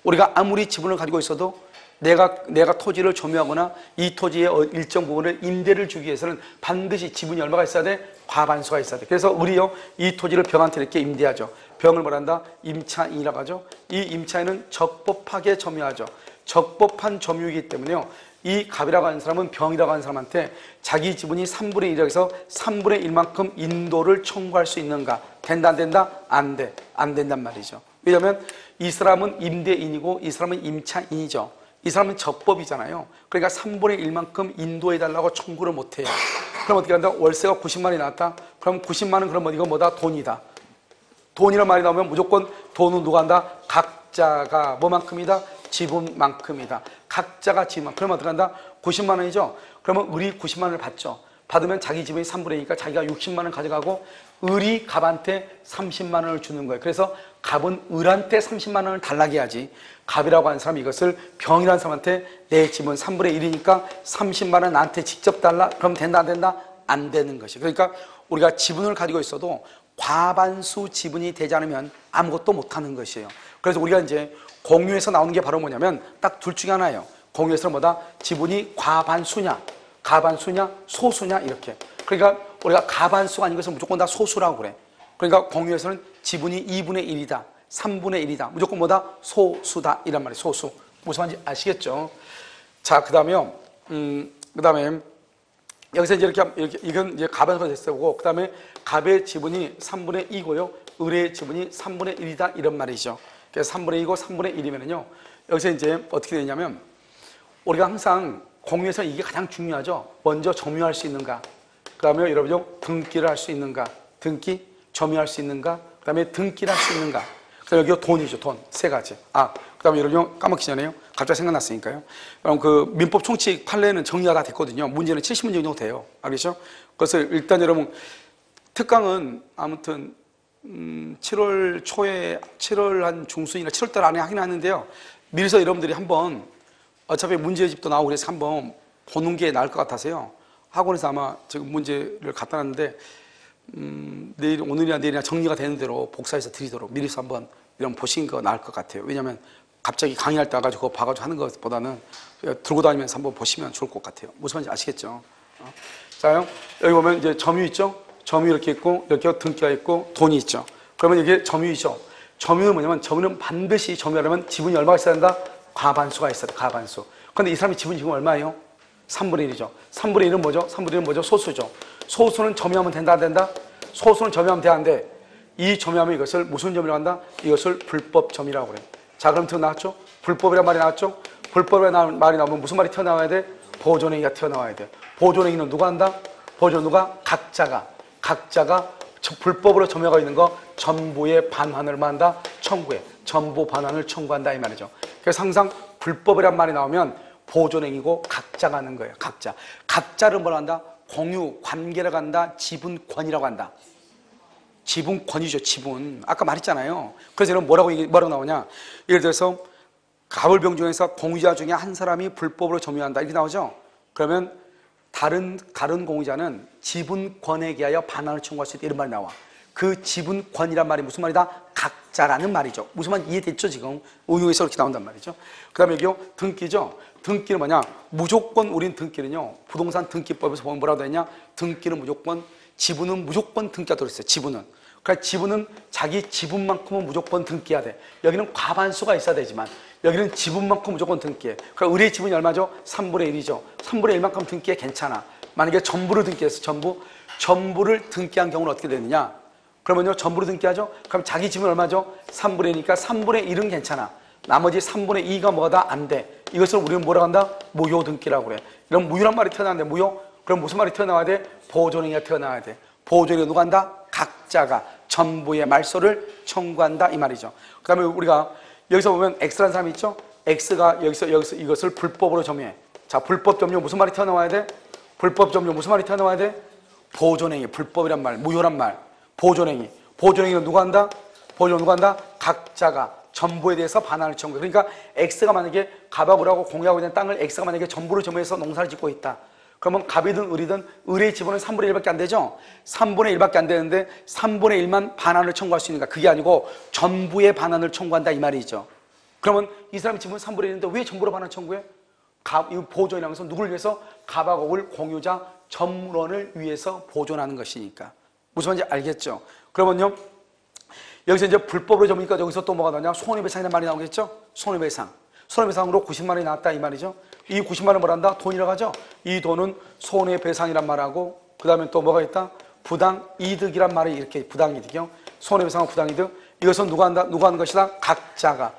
우리가 아무리 지분을 가지고 있어도 내가 토지를 점유하거나 이 토지의 일정 부분을 임대를 주기 위해서는 반드시 지분이 얼마가 있어야 돼? 과반수가 있어야 돼. 그래서 우리요, 이 토지를 병한테 이렇게 임대하죠. 병을 뭐란다? 임차인이라고 하죠. 이 임차인은 적법하게 점유하죠. 적법한 점유이기 때문에요, 이 갑이라고 하는 사람은 병이라고 하는 사람한테 자기 지분이 3분의 1이라고 해서 3분의 1만큼 인도를 청구할 수 있는가? 된다 안 된다? 안 돼. 안 된단 말이죠. 왜냐하면 이 사람은 임대인이고 이 사람은 임차인이죠. 이 사람은 적법이잖아요. 그러니까 3분의 1만큼 인도해달라고 청구를 못해요. 그럼 어떻게 한다? 월세가 90만 원이 나왔다? 그럼 90만 원 그러면 이거 뭐다? 돈이다. 돈이란 말이 나오면 무조건 돈은 누가 한다? 각자가 뭐만큼이다? 지분만큼이다. 각자가 지분만. 그러면 어떻게 한다? 90만 원이죠? 그러면 을이 90만 원을 받죠. 받으면 자기 지분이 3분의 2니까 자기가 60만 원 가져가고 을이 갑한테 30만 원을 주는 거예요. 그래서 갑은 을한테 30만 원을 달라게 해야지. 갑이라고 하는 사람이 이것을 병이라는 사람한테 내 지분 3분의 1이니까 30만 원 나한테 직접 달라? 그럼 된다 안 된다? 안 되는 것이에요. 그러니까 우리가 지분을 가지고 있어도 과반수 지분이 되지 않으면 아무것도 못하는 것이에요. 그래서 우리가 이제 공유에서 나오는 게 바로 뭐냐면 딱 둘 중에 하나예요. 공유에서는 뭐다? 지분이 과반수냐, 가반수냐, 소수냐 이렇게. 그러니까 우리가 가반수가 아닌 것은 무조건 다 소수라고 그래. 그러니까 공유에서는 지분이 2분의 1이다, 3분의 1이다. 무조건 뭐다? 소수다. 이란 말이에요. 소수. 무슨 말인지 아시겠죠? 자, 그 다음에요. 그 다음에 여기서 이제 이렇게 이건 이제 가반수가 됐고, 그 다음에 갑의 지분이 3분의 2고요. 을의 지분이 3분의 1이다. 이런 말이죠. 그래서 3분의 2고 3분의 1이면은요. 여기서 이제 어떻게 되냐면 우리가 항상 공유에서 이게 가장 중요하죠. 먼저 점유할 수 있는가. 그 다음에 여러분요, 등기를 할 수 있는가. 등기, 점유할 수 있는가. 그 다음에 등기를 할 수 있는가. 그 다음에 여기가 돈이죠. 돈. 세 가지. 그 다음에 여러분요, 까먹기 전에요. 갑자기 생각났으니까요. 그럼 그 민법 총칙 판례는 정리가 다 됐거든요. 문제는 70문제 정도 돼요. 알겠죠? 그래서 일단 여러분, 특강은 아무튼 7월 초에 7월 한 중순이나 7월 달 안에 하긴 하는데요. 미리서 여러분들이 한번 어차피 문제집도 나오고 그래서 한번 보는 게 나을 것 같아서요. 학원에서 아마 지금 문제를 갖다 놨는데 내일, 오늘이나 내일이나 정리가 되는 대로 복사해서 드리도록 미리서 한번 이런 보신 거 나을 것 같아요. 왜냐하면 갑자기 강의할 때 와가지고 봐가지고 하는 것보다는 들고 다니면서 한번 보시면 좋을 것 같아요. 무슨 말인지 아시겠죠? 자, 여기 보면 이제 점유 있죠? 점유 이렇게 있고, 이렇게 등기가 있고, 돈이 있죠. 그러면 이게 점유이죠. 점유는 뭐냐면, 점유는 반드시 점유하려면 지분이 얼마가 있어야 한다? 과반수가 있어야 돼, 과반수. 그런데 이 사람이 지분이 지금 얼마예요? 3분의 1이죠. 3분의 1은 뭐죠? 3분의 1은 뭐죠? 소수죠. 소수는 점유하면 된다, 안 된다? 소수는 점유하면 돼, 안 돼? 이 점유하면 이것을 무슨 점이라고 한다? 이것을 불법 점이라고 그래. 자, 그럼 나왔죠? 불법이란 말이 나왔죠? 불법이라는 말이 나오면 무슨 말이 튀어나와야 돼? 보존행위가 튀어나와야 돼. 보존행위는 누가 한다? 보존 누가? 각자가 불법으로 점유하고 있는 거 전부의 반환을 한다? 청구해. 전부 반환을 청구한다 이 말이죠. 그래서 항상 불법이란 말이 나오면 보존행위고 각자가 하는 거예요. 각자를 뭐라 한다? 공유, 관계라고 한다? 지분권이라고 한다. 지분권이죠. 지분. 아까 말했잖아요. 그래서 여러분 뭐라고 나오냐? 예를 들어서 갑을병 중에서 공유자 중에 한 사람이 불법으로 점유한다 이렇게 나오죠. 그러면 다른 공유자는 지분권에 대하여 반환을 청구할 수 있다 이런 말이 나와. 그 지분권이란 말이 무슨 말이다? 각자라는 말이죠. 무슨 말 이해됐죠? 지금 응용해서 이렇게 나온단 말이죠. 그 다음에 여기요, 등기죠. 등기는 뭐냐? 무조건 우린 등기는요, 부동산 등기법에서 보면 뭐라고 되냐? 등기는 무조건, 지분은 무조건 등기가 들어있어요. 지분은. 그러니까 지분은 자기 지분만큼은 무조건 등기해야 돼. 여기는 과반수가 있어야 되지만 여기는 지분만큼 무조건 등기해. 그러니까 의뢰 지분이 얼마죠? 3분의 1이죠. 3분의 1만큼 등기해. 괜찮아. 만약에 전부를 등기했어. 전부를 등기한 경우는 어떻게 되느냐? 그러면요, 전부를 등기하죠? 그럼 자기 지분 얼마죠? 3분의 1이니까 3분의 1은 괜찮아. 나머지 3분의 2가 뭐가 다 안 돼. 이것을 우리는 뭐라고 한다? 무효 등기라고 그래. 이런 무효란 말이 태어나는데, 무효? 그럼 무슨 말이 튀어나와야 돼? 보존행위가 튀어나와야 돼. 보존행위가 누가 한다? 각자가 전부의 말소를 청구한다, 이 말이죠. 그 다음에 우리가 여기서 보면 X라는 사람이 있죠? X가 여기서 이것을 불법으로 점유해. 자, 불법 점유 무슨 말이 튀어나와야 돼? 불법 점유 무슨 말이 튀어나와야 돼? 보존행위, 불법이란 말, 무효란 말. 보존행위. 보존행위는 누가 한다? 보존 누가 한다? 각자가 전부에 대해서 반환을 청구해. 그러니까 X가 만약에 갑하고 을하고 공유하고 있는 땅을 X가 만약에 전부를 점유해서 농사를 짓고 있다. 그러면 갑이든 을이든 을의 지분은 3분의 1밖에 안 되죠? 3분의 1밖에 안 되는데 3분의 1만 반환을 청구할 수 있는가? 그게 아니고 전부의 반환을 청구한다, 이 말이죠. 그러면 이 사람 지분 3분의 1인데 왜 전부로 반환 청구해? 이 보존이라는 것은 누구를 위해서? 갑하고 을 공유자 전문원을 위해서 보존하는 것이니까. 무슨 말인지 알겠죠? 그러면요, 여기서 이제 불법으로 점으니까 여기서 또 뭐가 나오냐? 손해배상이라는 말이 나오겠죠? 손해배상. 손해배상으로 90만 원이 나왔다, 이 말이죠. 이 90만 원 뭐란다? 돈이라고 하죠. 이 돈은 손해배상이란 말하고, 그 다음에 또 뭐가 있다? 부당이득이란 말이 이렇게, 부당이득이요. 손해배상은 부당이득. 이것은 누가 한다? 누가 하는 것이다? 각자가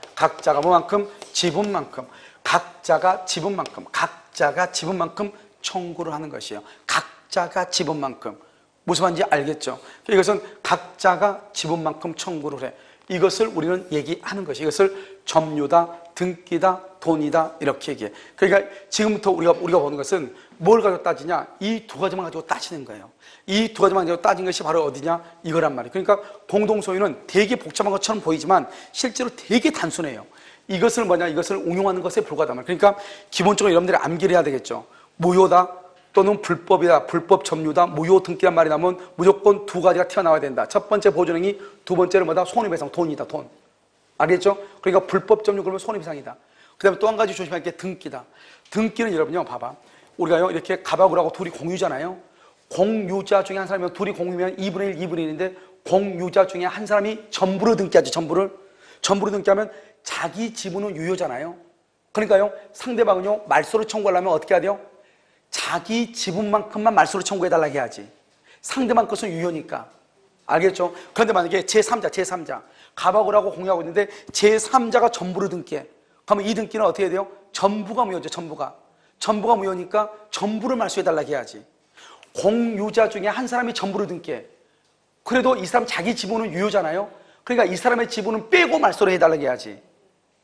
뭐만큼? 지분만큼. 각자가 지분만큼 청구를 하는 것이에요. 각자가 지분만큼. 무슨 말인지 알겠죠? 이것은 각자가 지분만큼 청구를 해. 이것을 우리는 얘기하는 것이, 이것을 점유다, 등기다, 돈이다, 이렇게 얘기해. 그러니까 지금부터 우리가 보는 것은 뭘 가지고 따지냐? 이 두 가지만 가지고 따지는 거예요. 이 두 가지만 가지고 따진 것이 바로 어디냐? 이거란 말이에요. 그러니까 공동소유는 되게 복잡한 것처럼 보이지만 실제로 되게 단순해요. 이것을 뭐냐? 이것을 응용하는 것에 불과하단 말이에요. 그러니까 기본적으로 여러분들이 암기를 해야 되겠죠. 무효다 또는 불법이다, 불법 점유다, 무효 등기란 말이 나오면 무조건 두 가지가 튀어나와야 된다. 첫 번째 보존행위, 두 번째는 뭐다? 손해배상, 돈이다, 돈. 알겠죠? 그러니까 불법 점유 그러면 손해배상이다. 그 다음에 또 한 가지 조심할 게 등기다. 등기는 여러분요, 봐봐. 우리가요, 이렇게 갑하고 을하고 둘이 공유잖아요. 공유자 중에 한 사람이면 둘이 공유면 2분의 1, 2분의 1인데 공유자 중에 한 사람이 전부를 등기하죠, 전부를 등기하면 자기 지분은 유효잖아요. 그러니까요, 상대방은요, 말소를 청구하려면 어떻게 해야 돼요? 자기 지분만큼만 말소를 청구해달라고 해야지. 상대방 것은 유효니까. 알겠죠? 그런데 만약에 제3자. 갑하고 을하고 공유하고 있는데 제3자가 전부를 등기해. 그러면 이 등기는 어떻게 해야 돼요? 전부가 무효죠, 전부가. 전부가 무효니까 전부를 말소해달라고 해야지. 공유자 중에 한 사람이 전부를 등기해. 그래도 이 사람 자기 지분은 유효잖아요? 그러니까 이 사람의 지분은 빼고 말소를 해달라고 해야지.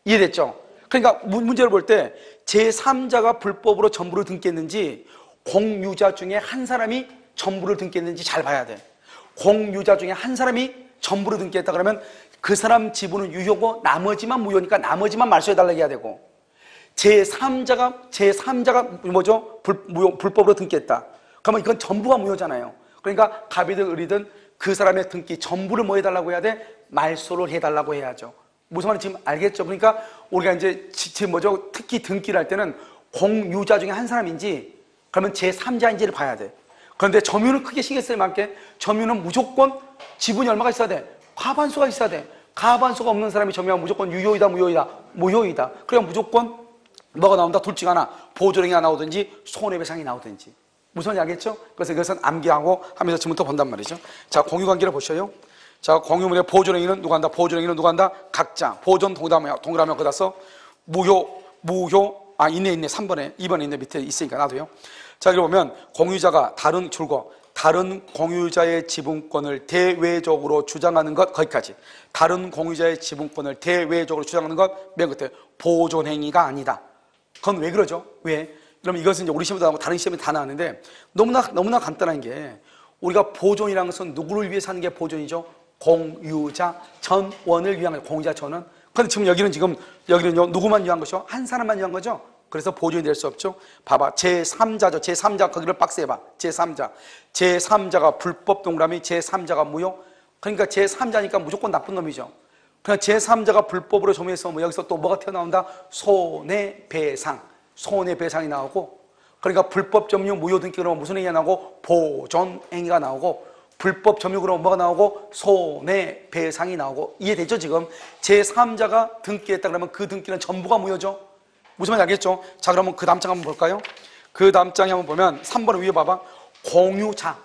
이해됐죠? 그러니까 문제를 볼 때 제3자가 불법으로 전부를 등기했는지 공유자 중에 한 사람이 전부를 등기했는지 잘 봐야 돼. 공유자 중에 한 사람이 전부를 등기했다 그러면 그 사람 지분은 유효고 나머지만 무효니까 나머지만 말소해달라고 해야 되고, 제3자가 뭐죠? 불법으로 등기했다. 그러면 이건 전부가 무효잖아요. 그러니까 갑이든 을이든 그 사람의 등기 전부를 뭐 해달라고 해야 돼? 말소를 해달라고 해야죠. 무슨 말인지 지금 알겠죠? 그러니까 우리가 이제 지금 뭐죠? 특히 등기를 할 때는 공유자 중에 한 사람인지 그러면 제3자인지를 봐야 돼. 그런데 점유는 크게 신경 쓸 만큼 점유는 무조건 지분이 얼마가 있어야 돼? 과반수가 있어야 돼. 과반수가 없는 사람이 점유하면 무조건 유효이다, 무효이다. 그러면 무조건 뭐가 나온다? 둘 중 하나. 보존행위가 나오든지 손해배상이 나오든지. 무슨 말인지 알겠죠? 그래서 이것은 암기하고 하면서 지금부터 본단 말이죠. 자, 공유관계를 보셔요. 자, 공유물의 보존행위는 누가 한다? 보존행위는 누가 한다? 각자. 보존 동그라미 거다 써. 무효. 있네. 3번에, 2번에 있네. 밑에 있으니까 놔둬요. 자, 여기 보면 공유자가 다른 공유자의 지분권을 대외적으로 주장하는 것, 거기까지. 다른 공유자의 지분권을 대외적으로 주장하는 것, 맨 끝에 보존행위가 아니다. 그건 왜 그러죠? 왜? 그럼 이것은 이제 우리 시험에도 나오고 다른 시험에 다 나왔는데 너무나 간단한 게, 우리가 보존이라는 것은 누구를 위해서 하는 게 보존이죠? 공유자 전원을 위한 거예요. 공유자 전원. 그런데 지금 여기는요, 누구만 위한 것이요? 한 사람만 위한 거죠? 그래서 보존이 될 수 없죠. 봐봐, 제3자죠. 제3자, 거기를 박스해봐. 제3자가 불법 동그라미, 제3자가 무효. 그러니까 제3자니까 무조건 나쁜 놈이죠. 그냥 제3자가 불법으로 점유해서 뭐 여기서 또 뭐가 튀어나온다? 손해배상. 손해배상이 나오고, 그러니까 불법 점유 무효 등기 그러면 무슨 행위가 나오고? 보존행위가 나오고, 불법 점유 그러면 뭐가 나오고? 손해배상이 나오고. 이해되죠 지금? 제3자가 등기했다 그러면 그 등기는 전부가 무효죠. 무슨 말인지 알겠죠? 자, 그러면 그 다음 장 한번 볼까요? 그 다음 장에 한번 보면 3번 위에 봐봐. 공유자.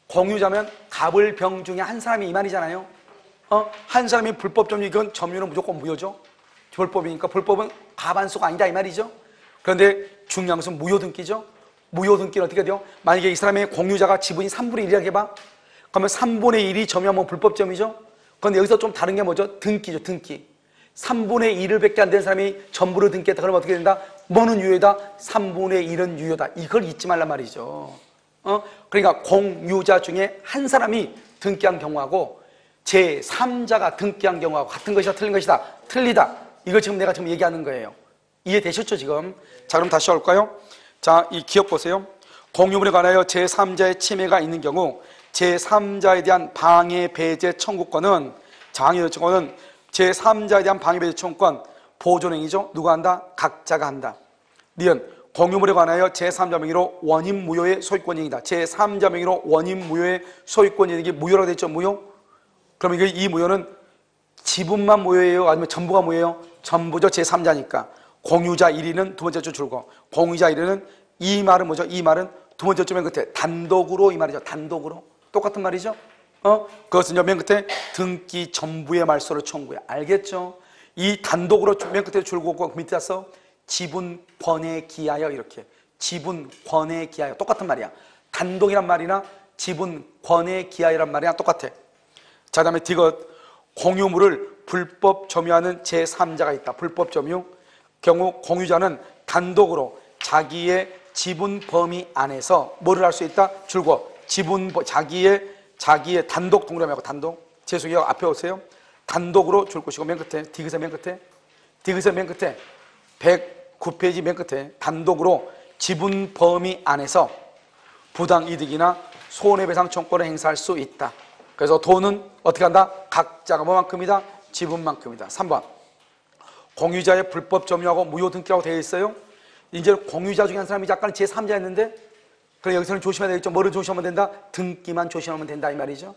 공유자면 갑을 병 중에 한 사람이 이 말이잖아요. 한 사람이 불법 점유, 이건 점유는 무조건 무효죠. 불법이니까 불법은 과반수가 아니다 이 말이죠. 그런데 중요한 것은 무효 등기죠. 무효 등기는 어떻게 돼요? 만약에 이 사람의 공유자가 지분이 3분의 1이라고 해봐. 그러면 3분의 1이 점유하면 불법 점유죠. 그런데 여기서 좀 다른 게 뭐죠? 등기죠. 등기. 3분의 1을 밖에 안 된 사람이 전부를 등기했다 그러면 어떻게 된다? 뭐는 유효다? 3분의 1은 유효다. 이걸 잊지 말란 말이죠. 그러니까 공유자 중에 한 사람이 등기한 경우하고 제3자가 등기한 경우하고 같은 것이다 틀린 것이다? 틀리다. 이걸 지금 내가 지금 얘기하는 거예요. 이해되셨죠 지금? 자, 그럼 다시 올까요? 자, 이 기억 보세요. 공유물에 관하여 제3자의 침해가 있는 경우 제3자에 대한 방해 배제 청구권은 장애요청권은 제3자에 대한 방해 배제 청구권 보존행위죠. 누가 한다? 각자가 한다. 니은 공유물에 관하여 제3자 명의로 원인 무효의 소유권이다. 제3자 명의로 원인 무효의 소유권이 무효라고 되어 있죠. 무효. 그럼 이 무효는 지분만 무효예요? 아니면 전부가 무효예요? 전부죠. 제3자니까. 공유자 1위는 두 번째 줄 줄고, 공유자 1위는 이 말은 뭐죠? 이 말은 두 번째 줄 맨 끝에 단독으로 이 말이죠. 단독으로. 똑같은 말이죠. 그것은 맨 끝에 등기 전부의 말소를 청구해. 알겠죠? 이 단독으로 맨 끝에 줄고 그 밑에 써 지분권에 기하여 이렇게. 지분권에 기하여. 똑같은 말이야. 단독이란 말이나 지분권에 기하여란 말이랑 똑같아. 자, 다음에 디귿. 공유물을 불법 점유하는 제3자가 있다. 불법 점유. 경우 공유자는 단독으로 자기의 지분 범위 안에서 뭐를 할 수 있다? 줄고 자기의 단독 동그라미 말고 단독. 재수기가 앞에 오세요. 단독으로 줄 것이고 맨 끝에 디귿의 맨 끝에 109페이지 맨 끝에 단독으로 지분 범위 안에서 부당 이득이나 손해배상 청구권을 행사할 수 있다. 그래서 돈은 어떻게 한다? 각자가 뭐만큼이다? 지분만큼이다. 3번. 공유자의 불법 점유하고 무효 등기라고 되어 있어요. 이제 공유자 중에 한 사람이 약간 제3자였는데, 그럼 여기서는 조심해야 되겠죠. 뭐를 조심하면 된다? 등기만 조심하면 된다 이 말이죠.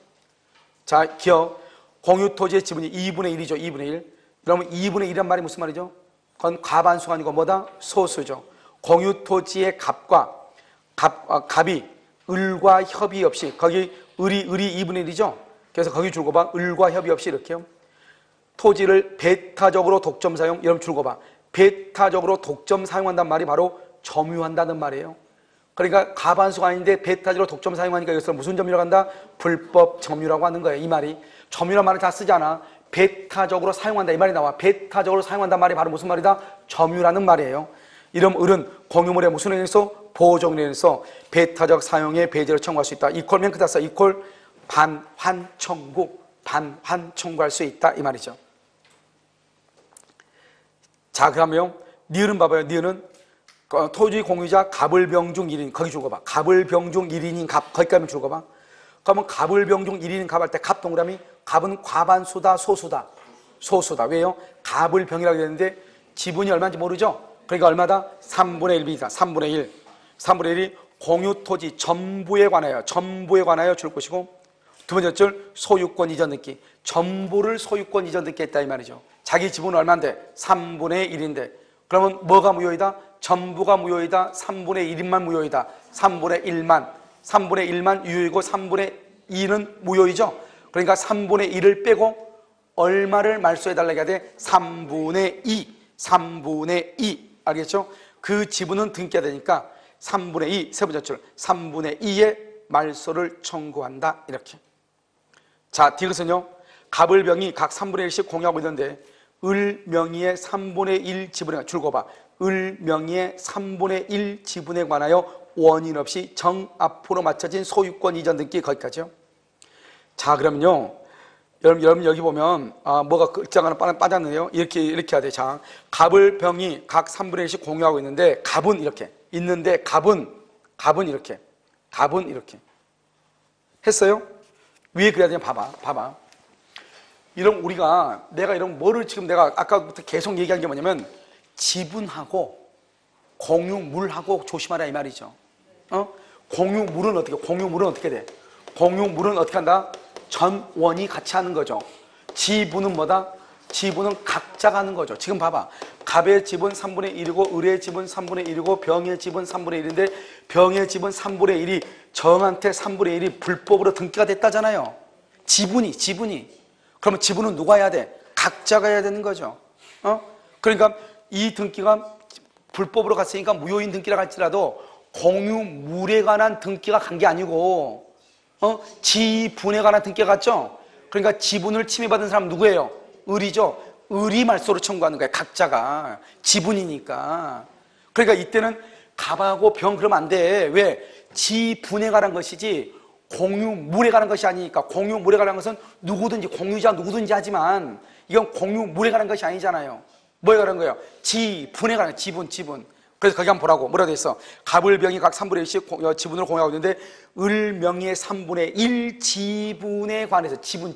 자, 기억. 공유 토지의 지분이 2분의 1이죠. 2분의 1. 그러면 2분의 1이란 말이 무슨 말이죠? 그건 과반수가 아니고 뭐다? 소수죠. 공유 토지의 갑이 을과 협의 없이, 거기 을이 2분의 1이죠. 그래서 거기 줄고 봐. 을과 협의 없이 이렇게요. 토지를 배타적으로 독점 사용, 여러분 줄고 봐. 배타적으로 독점 사용한다는 말이 바로 점유한다는 말이에요. 그러니까 과반수가 아닌데 배타적으로 독점 사용하니까 여기서 무슨 점유라고 한다? 불법 점유라고 하는 거예요. 이 말이. 점유란 말을 다 쓰지 않아. 배타적으로 사용한다 이 말이 나와. 배타적으로 사용한다는 말이 바로 무슨 말이다? 점유라는 말이에요. 이런 을은 공유물에 무슨 행위에서? 보존행위에서 배타적 사용의 배제를 청구할 수 있다. 이퀄 맨 끝에 써. 이퀄 반환 청구할 수 있다 이 말이죠. 자, 그러면 니은은 봐봐요. 니은은 토지 공유자 갑을병중 1인 거기 줄거 봐. 갑을병중 1인인 갑 거기까지 줄거 봐. 그러면 갑을병중 1인인 갑 할 때 갑 동그라미. 갑은 과반수다 소수다? 소수다. 왜요? 갑을병이라고 되는데 지분이 얼마인지 모르죠? 그러니까 얼마다? 3분의 1이다. 3분의 1. 3분의 1이 공유 토지 전부에 관하여 줄 것이고, 두 번째 줄 소유권 이전 등기. 전부를 소유권 이전 등기했다 이 말이죠. 자기 지분은 얼마인데? 3분의 1인데 그러면 뭐가 무효이다? 전부가 무효이다? 3분의 1인만 무효이다? 3분의 1만 유효이고 3분의 2는 무효이죠. 그러니까 3분의 1을 빼고 얼마를 말소해달라고 해야 돼? 3분의 2 알겠죠? 그 지분은 등기해야 되니까 3분의 2 세 번째 줄 3분의 2의 말소를 청구한다 이렇게. 자, 디귿은요. 갑을병이 각 3분의 1씩 공유하고 있는데 을 명의의 3분의 1 지분에 줄거 봐. 을 명의의 3분의 1 지분에 관하여 원인 없이 정앞으로 맞춰진 소유권 이전 등기 거기까지요. 자, 그러면요. 여러분 여기 보면 뭐가 글자가 하나 빠졌는데요. 이렇게 해야 돼. 자, 갑을병이 각 3분의 1씩 공유하고 있는데 갑은 이렇게 있는데 갑은 이렇게 했어요. 위에 그래야 되냐? 봐봐. 이런 우리가 내가 이런 뭐를 지금 내가 아까부터 계속 얘기한 게 뭐냐면 지분하고 공유물하고 조심하라 이 말이죠. 공유물은 어떻게 돼? 공유물은 어떻게 한다? 전원이 같이 하는 거죠. 지분은 뭐다? 지분은 각자가 하는 거죠. 지금 봐봐. 갑의 지분 3분의 1이고 을의 지분 3분의 1이고 병의 지분 3분의 1인데 병의 지분 3분의 1이 정한테 3분의 1이 불법으로 등기가 됐다잖아요. 지분이. 그러면 지분은 누가 해야 돼? 각자가 해야 되는 거죠. 그러니까 이 등기가 불법으로 갔으니까 무효인 등기라 할지라도 공유물에 관한 등기가 간 게 아니고 지분에 관한 등기가 갔죠. 그러니까 지분을 침해받은 사람 누구예요? 을이죠. 을이 말소를 청구하는 거예요. 각자가 지분이니까. 그러니까 이때는 갑하고 병 그러면 안 돼. 왜? 지분에 관한 것이지 공유물에 관한 것이 아니니까. 공유물에 관한 것은 누구든지 공유자 누구든지 하지만 이건 공유물에 관한 것이 아니잖아요. 뭐에 관한 거예요? 지분에 관한 지분. 그래서 거기 한번 보라고. 뭐라고 돼 있어? 갑을 병이 각 3분의 1씩 지분을 공유하고 있는데 을 명의 3분의 1 지분에 관해서 지분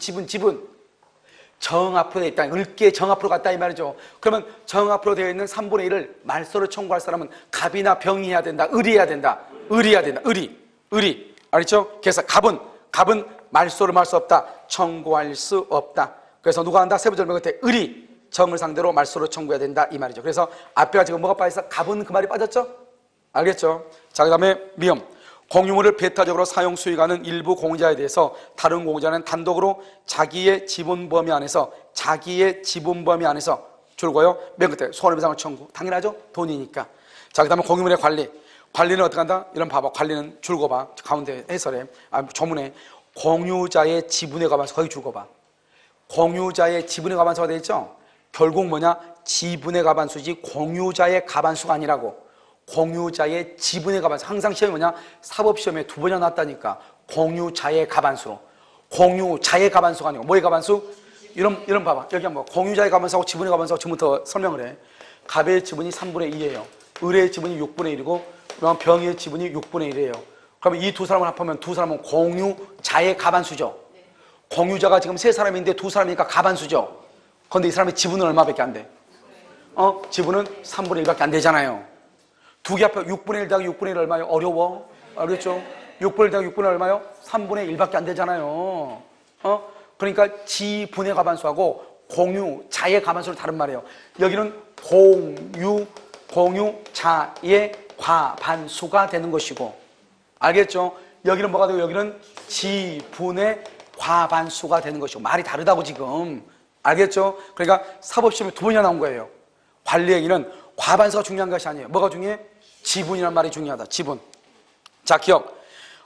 정 앞으로 되어 있다. 을게 정 앞으로 갔다 이 말이죠. 그러면 정 앞으로 되어 있는 3분의 1을 말소를 청구할 사람은 갑이나 병이 해야 된다. 을이 해야 된다. 을이. 알겠죠? 그래서 갑은 말소를 할 수 없다. 청구할 수 없다. 그래서 누가 한다? 세 번째 설명 끝에 을이 정을 상대로 말소를 청구해야 된다 이 말이죠. 그래서 앞에가 지금 뭐가 빠져서 갑은 그 말이 빠졌죠? 알겠죠? 자, 그 다음에 미음. 공유물을 배타적으로 사용 수익하는 일부 공유자에 대해서 다른 공유자는 단독으로 자기의 지분 범위 안에서 줄고요. 맨 끝에 손해배상을 청구. 당연하죠? 돈이니까. 자, 그 다음에 공유물의 관리는 어떻게 한다? 이런 봐봐. 관리는 줄고 봐. 가운데 해설에 조문에 공유자의 지분에 관해서 거기 줄고 봐. 공유자의 지분에 관해서가 되어 있죠? 결국 뭐냐? 지분의 가반수지 공유자의 가반수가 아니라고. 공유자의 지분의 가반수. 항상 시험이 뭐냐? 사법시험에 2번이나 나왔다니까. 공유자의 가반수로. 공유자의 가반수가 아니고 뭐의 가반수? 이런 봐봐. 여기 한번 공유자의 가반수하고 지분의 가반수하고 지금부터 설명을 해. 갑의 지분이 3분의 2예요. 을의 지분이 6분의 1이고 그럼 병의 지분이 6분의 1이에요. 그러면 이 두 사람을 합하면 두 사람은 공유자의 가반수죠. 공유자가 지금 3사람인데 2사람이니까 가반수죠. 그런데 이 사람의 지분은 얼마밖에 안 돼? 지분은 3분의 1밖에 안 되잖아요. 두 개 합해 6분의 1 더하기 6분의 1 얼마요? 어려워? 알겠죠? 6분의 1 더하기 6분의 1 얼마요? 3분의 1밖에 안 되잖아요. 그러니까 지분의 가반수하고 공유자의 가반수를 다른 말이에요. 여기는 공유자의 과반수가 되는 것이고, 알겠죠? 여기는 뭐가 되고 여기는 지분의 과반수가 되는 것이고, 말이 다르다고 지금. 알겠죠? 그러니까 사법시험에 2번이나 나온 거예요. 관리행위는 과반수가 중요한 것이 아니에요. 뭐가 중요해? 지분이란 말이 중요하다. 지분. 자, 기억.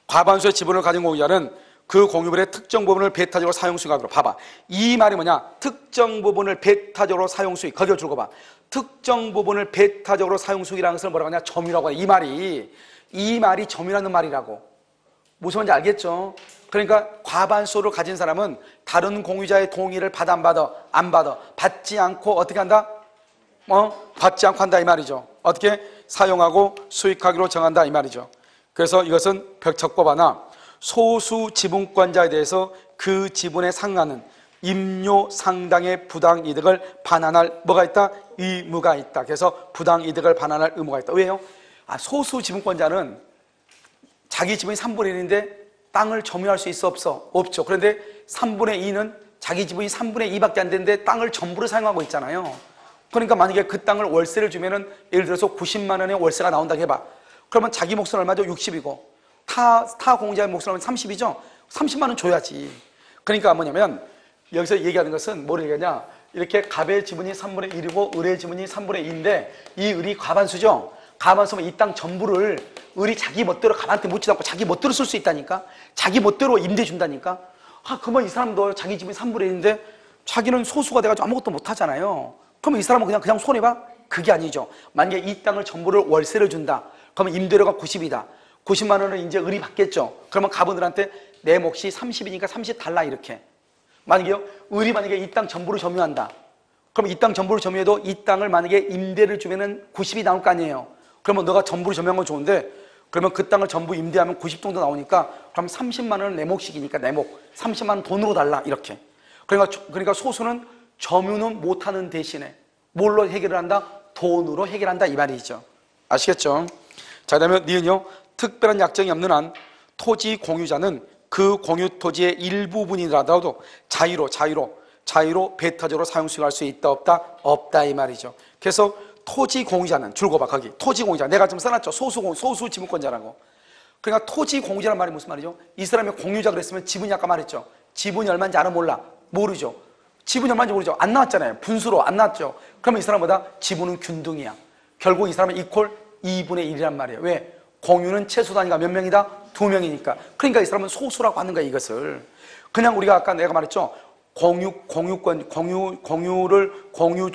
과반수의 지분을 가진 공유자는 그 공유물의 특정 부분을 배타적으로 사용 수익하도록. 봐봐. 이 말이 뭐냐? 특정 부분을 배타적으로 사용 수익. 거기를 줄거 봐. 특정 부분을 배타적으로 사용 수익이라는 것을 뭐라고 하냐? 점유라고 해. 이 말이 점유라는 말이라고. 무슨 말인지 알겠죠? 그러니까 과반수를 가진 사람은 다른 공유자의 동의를 받아 안 받아? 안 받아. 받지 않고 어떻게 한다? 받지 않고 한다 이 말이죠. 어떻게? 사용하고 수익하기로 정한다 이 말이죠. 그래서 이것은 벽척법 하나 소수 지분권자에 대해서 그 지분에 상하는 임료 상당의 부당이득을 반환할 뭐가 있다? 의무가 있다. 그래서 부당이득을 반환할 의무가 있다. 왜요? 소수 지분권자는 자기 지분이 3분의 1인데 땅을 점유할 수 있어 없어? 없죠. 그런데 3분의 2는 자기 지분이 3분의 2밖에 안 되는데 땅을 전부를 사용하고 있잖아요. 그러니까 만약에 그 땅을 월세를 주면은 예를 들어서 90만 원의 월세가 나온다고 해봐. 그러면 자기 몫은 얼마죠? 60이고 타 공자의 몫은 30이죠? 30만 원 줘야지. 그러니까 뭐냐면 여기서 얘기하는 것은 뭐를 얘기하냐? 이렇게 갑의 지분이 3분의 1이고 을의 지분이 3분의 2인데 이 을이 과반수죠? 과반수면 이 땅 전부를 을이 자기 멋대로 갑한테 묻지도 않고 자기 멋대로 쓸 수 있다니까? 자기 멋대로 임대 준다니까? 그러면 이 사람도 자기 지분이 3분의 1인데 자기는 소수가 돼가지고 아무것도 못 하잖아요. 그러면 이 사람은 그냥 손해봐? 그게 아니죠. 만약에 이 땅을 전부를 월세를 준다. 그러면 임대료가 90이다. 90만 원을 이제 을이 받겠죠. 그러면 갑은들한테 내 몫이 30이니까 30 달라 이렇게. 만약에요, 을이 만약에 이 땅 전부를 점유한다. 그럼 이 땅 전부를 점유해도 이 땅을 만약에 임대를 주면은 90이 나올 거 아니에요. 그러면 너가 전부를 점유한 건 좋은데 그러면 그 땅을 전부 임대하면 90 정도 나오니까 그럼 30만 원은 내 몫이니까 내 몫. 30만 원 돈으로 달라 이렇게. 그러니까 소수는 점유는 못하는 대신에 뭘로 해결을 한다? 돈으로 해결한다 이 말이죠. 아시겠죠? 자, 그다음에 니은요, 특별한 약정이 없는 한 토지 공유자는 그 공유 토지의 일부분이라도 자유로 배타적으로 사용 수익할 수 있다 없다? 없다 이 말이죠. 그래서 토지 공유자는 줄거봐 거기 토지 공유자 내가 좀 써놨죠. 소수 지분권자라고. 그러니까 토지 공유자란 말이 무슨 말이죠? 이 사람이 공유자 그랬으면 지분이 아까 말했죠. 지분이 얼마인지 알아 몰라? 모르죠. 지분이 얼마인지 모르죠. 안 나왔잖아요. 분수로 안 나왔죠. 그러면 이 사람보다 지분은 균등이야. 결국 이 사람은 이퀄 2분의 1이란 말이에요. 왜? 공유는 최소 단위가 몇 명이다? 2명이니까. 그러니까 이 사람은 소수라고 하는 거야 이것을. 그냥 우리가 아까 내가 말했죠.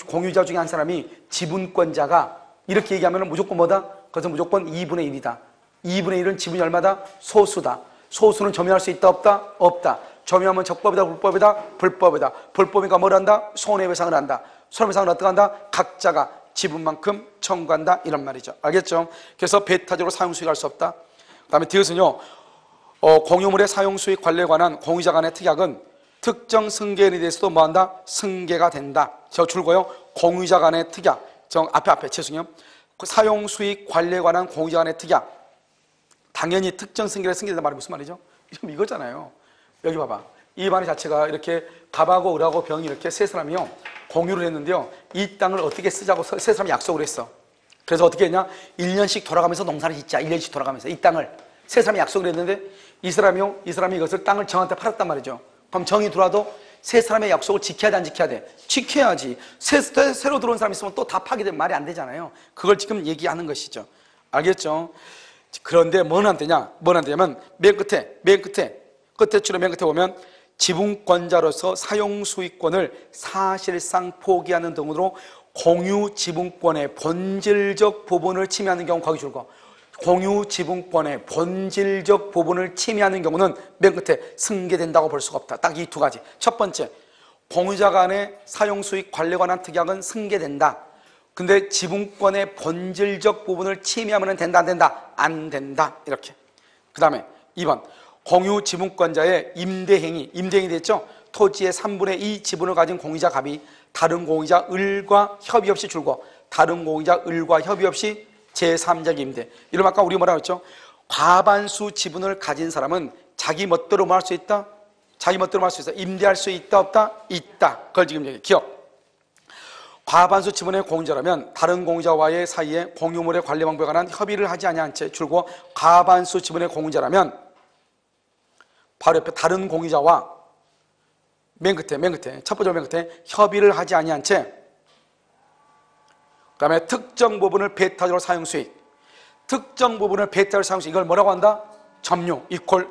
공유자 중에 한 사람이 지분권자가 이렇게 얘기하면 무조건 뭐다? 그것은 무조건 2분의 1이다. 2분의 1은 지분이 얼마다? 소수다. 소수는 점유할 수 있다 없다? 없다. 점유하면 적법이다 불법이다? 불법이다. 불법이니까 뭘 한다? 손해배상을 한다. 손해배상을 어떻게 한다? 각자가 지분만큼 청구한다 이런 말이죠. 알겠죠? 그래서 배타적으로 사용수익할 수 없다. 그 다음에 뒤에서는요, 공유물의 사용수익 관리에 관한 공유자 간의 특약은 특정 승계인에 대해서도 뭐한다? 승계가 된다. 저 줄고요, 공유자 간의 특약, 앞에 죄송해요. 사용수익 관리에 관한 공유자 간의 특약, 당연히 특정 승계를 승계된다 말이 무슨 말이죠? 이거잖아요. 여기 봐봐. 이 말 자체가 이렇게 갑하고 을하고 병이 이렇게 세 사람이요 공유를 했는데요, 이 땅을 어떻게 쓰자고 세 사람이 약속을 했어. 그래서 어떻게 했냐? 1년씩 돌아가면서 농사를 짓자. 1년씩 돌아가면서 이 땅을 세 사람이 약속을 했는데 이 사람이 이것을 땅을 정한테 팔았단 말이죠. 그럼 정이 들어와도 세 사람의 약속을 지켜야 돼 안 지켜야 돼? 지켜야지. 새로 들어온 사람이 있으면 또 다 파기되면 말이 안 되잖아요. 그걸 지금 얘기하는 것이죠. 알겠죠? 그런데 뭐는 안 되냐? 뭐는 안 되냐면 맨 끝에 줄에 맨 끝에 보면 지분권자로서 사용수익권을 사실상 포기하는 등으로 공유 지분권의 본질적 부분을 침해하는 경우, 거기 줄거 공유 지분권의 본질적 부분을 침해하는 경우는 맨 끝에 승계된다고 볼 수가 없다. 딱 이 두 가지. 첫 번째, 공유자 간의 사용수익 관리에 관한 특약은 승계된다. 근데 지분권의 본질적 부분을 침해하면 된다 안 된다? 안 된다. 이렇게. 그 다음에 2번, 공유 지분권자의 임대행위 됐죠? 토지의 3분의 2 지분을 가진 공유자 갑이 다른 공유자 을과 협의 없이 줄고 다른 공유자 을과 협의 없이 제3자에게 임대. 이러면 아까 우리 뭐라고 했죠? 과반수 지분을 가진 사람은 자기 멋대로 뭐 할 수 있다? 자기 멋대로 뭐 할 수 있다. 임대할 수 있다 없다? 있다. 그걸 지금 얘기해. 기억. 과반수 지분의 공유자라면 다른 공유자와의 사이에 공유물의 관리 방법에 관한 협의를 하지 아니한 채 줄고 과반수 지분의 공유자라면 바로 옆에 다른 공유자와 맨 끝에 첫 번째 맨 끝에 협의를 하지 아니한 채, 그 다음에 특정 부분을 배타적으로 사용수익, 특정 부분을 배타적으로 사용수익, 이걸 뭐라고 한다? 점유,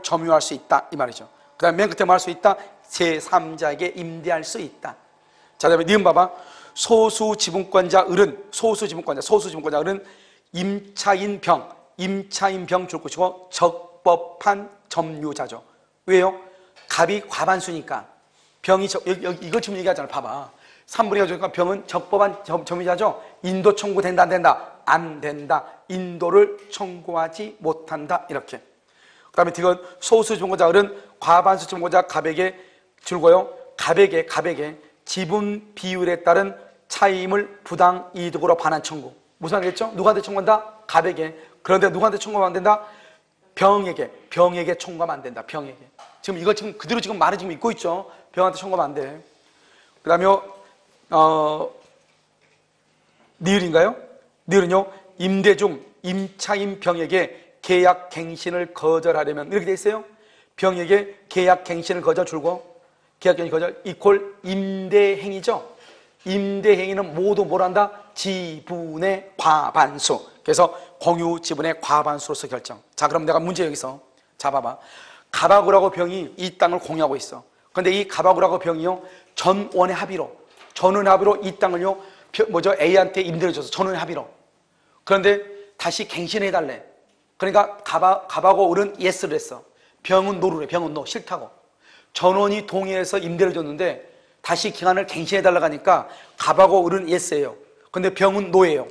점유할 수 있다 이 말이죠. 그 다음에 맨 끝에 뭐 할 수 있다? 제3자에게 임대할 수 있다. 자, 그 다음에 니은 봐봐. 소수 지분권자 을은 임차인 병 줄 것이고 적법한 점유자죠. 왜요? 갑이 과반수니까 병이 이거 지금 얘기하잖아. 봐봐. 3분의 2가 병은 적법한 점유자죠. 인도 청구된다 안 된다? 안 된다. 인도를 청구하지 못한다. 이렇게. 그 다음에 이건 소수 지분권자 을은 과반수 지분권자 갑에게 줄고요, 갑에게 지분 비율에 따른 차이임을 부당 이득으로 반환 청구. 무슨 말이겠죠? 누구한테 청구한다? 갑에게. 그런데 누구한테 청구하면 안 된다? 병에게 청구하면 안 된다. 병에게. 지금 이거 지금 그대로 지금 말을 지금 읽고 있죠. 병한테 청구하면 안 돼. 그 다음에 니을인가요? 니을은요, 임대 중 임차인 병에게 계약 갱신을 거절하려면 이렇게 돼 있어요. 병에게 계약 갱신을 거절 줄고 계약 갱신 거절 이퀄 임대행위죠. 임대행위는 모두 뭘 한다? 지분의 과반수. 그래서 공유 지분의 과반수로서 결정. 자, 그럼 내가 문제 여기서 자 봐봐. 갑하고라고 병이 이 땅을 공유하고 있어. 그런데 이 갑하고라고 병이요 전원의 합의로 이 땅을요 A한테 임대를 줘서 전원의 합의로. 그런데 다시 갱신해달래. 그러니까 갑하고 을은 예스를 했어. 병은 노를 해. 병은 노 싫다고. 전원이 동의해서 임대를 줬는데 다시 기간을 갱신해달라고 하니까 갑하고 을은 예스예요. 근데 병은 노예요.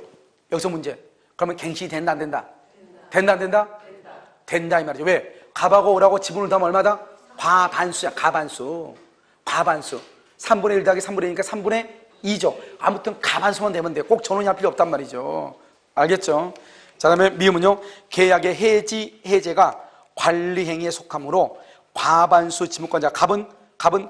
여기서 문제. 그러면 갱신이 된다 안 된다? 된다 안 된다? 된다 이 말이죠. 왜? 갑하고 을하고 지분을 더하면 얼마다? 과반수야. 과반수. 3분의 1 더하기 3분의 1이니까 3분의 2죠. 아무튼 가반수만 되면 돼요. 꼭 전원이 할 필요 없단 말이죠. 알겠죠? 자, 다음에 미음은요, 계약의 해지, 해제가 관리행위에 속하므로 과반수 지분권자 갑은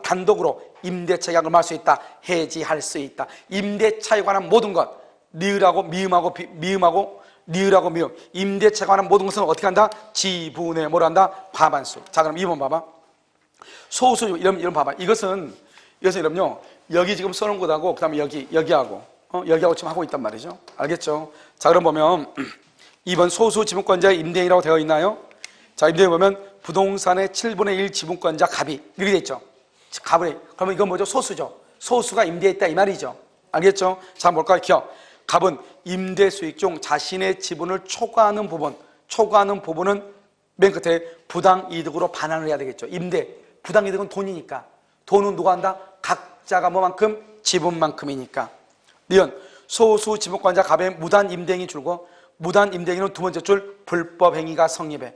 단독으로 임대차 계약을 할 수 있다. 해지할 수 있다. 임대차에 관한 모든 것, 니을하고 미음하고 니을하고 미음, 임대차에 관한 모든 것은 어떻게 한다? 지분에 뭐라 한다? 과반수. 자, 그럼 2번 봐봐. 소수, 이런 봐봐. 이것은 이름요, 여기 지금 써놓은 것하고, 그 다음에 여기하고 지금 하고 있단 말이죠. 알겠죠? 자, 그럼 보면 2번 소수 지분권자의 임대인이라고 되어 있나요? 자, 임대인 보면 부동산의 7분의 1 지분권자 갑이 이렇게 돼 있죠. 갑을, 그러면 이건 뭐죠? 소수죠. 소수가 임대했다 이 말이죠. 알겠죠? 자, 볼까요? 기억. 갑은 임대 수익 중 자신의 지분을 초과하는 부분은 맨 끝에 부당 이득으로 반환을 해야 되겠죠. 임대, 부당 이득은 돈이니까. 돈은 누가 한다? 각자가 뭐만큼? 지분만큼이니까. 니은 소수 지분권자 갑의 무단 임대행위 줄고, 무단 임대행위는 두 번째 줄 불법 행위가 성립해.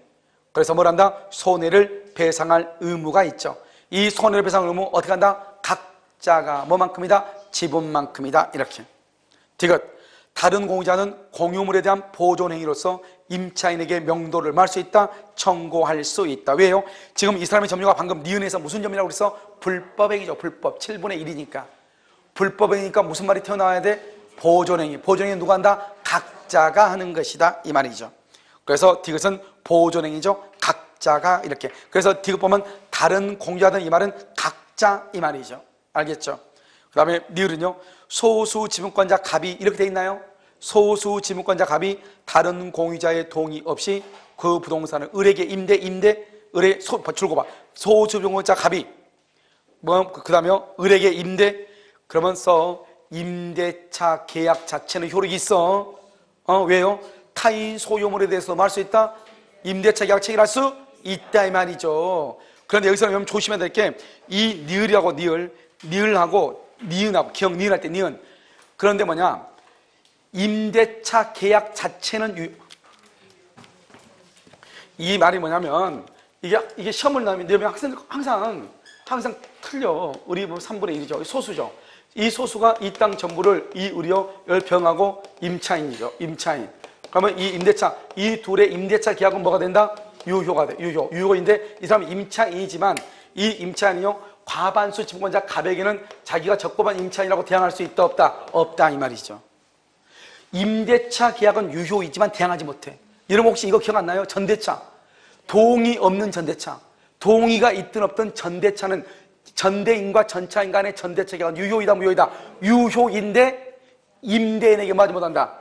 그래서 뭘 한다? 손해를 배상할 의무가 있죠. 이 손해를 배상할 의무 어떻게 한다? 각자가 뭐만큼이다? 지분만큼이다. 이렇게. 디귿. 다른 공유자는 공유물에 대한 보존 행위로서 임차인에게 명도를 말할 수 있다. 청구할 수 있다. 왜요? 지금 이 사람의 점유가 방금 니은에서 무슨 점이라고 그랬어? 불법 행위죠. 불법. 7분의 1이니까. 불법 행위니까 무슨 말이 튀어나와야 돼? 보존 행위. 보존 행위는 누가 한다? 각자가 하는 것이다. 이 말이죠. 그래서 디귿은 보존 행위죠. 각자가 이렇게. 그래서 디귿 보면 다른 공유자든 이 말은 각자 이 말이죠. 알겠죠? 그 다음에 니을은요, 소수 지분권자 갑이 이렇게 돼 있나요? 소수 지분권자 갑이 다른 공유자의 동의 없이 그 부동산을 을에게 을에 줄고 봐. 소수 지분권자 갑이 그 다음에 을에게 임대, 그러면서 임대차 계약 자체는 효력이 있어. 왜요? 타인 소유물에 대해서 말할 수 있다. 임대차 계약 체결할 수 있다 이 말이죠. 그런데 여기서 여러분 조심해야 될 게 이 니을이하고 니을하고 니은하고 기억 니은할 때 니은. 그런데 뭐냐? 임대차 계약 자체는 이 말이 뭐냐면 이게 시험을 나면 학생들 항상 틀려. 우리 3분의 1이죠. 소수죠. 이 소수가 이 땅 전부를 이 의료 열병하고 임차인이죠. 임차인. 그러면 이 임대차, 이 둘의 임대차 계약은 뭐가 된다? 유효가 돼. 유효인데 이 사람은 임차인이지만 이 임차인이요, 과반수 지분권자 갑에게는 자기가 적법한 임차인이라고 대항할 수 있다 없다? 없다 이 말이죠. 임대차 계약은 유효이지만 대항하지 못해. 여러분 혹시 이거 기억 안 나요? 전대차. 동의 없는 전대차. 동의가 있든 없든 전대차는 전대인과 전차인 간의 전대차 계약은 유효이다 무효이다? 유효인데 임대인에게 뭐하지 못한다?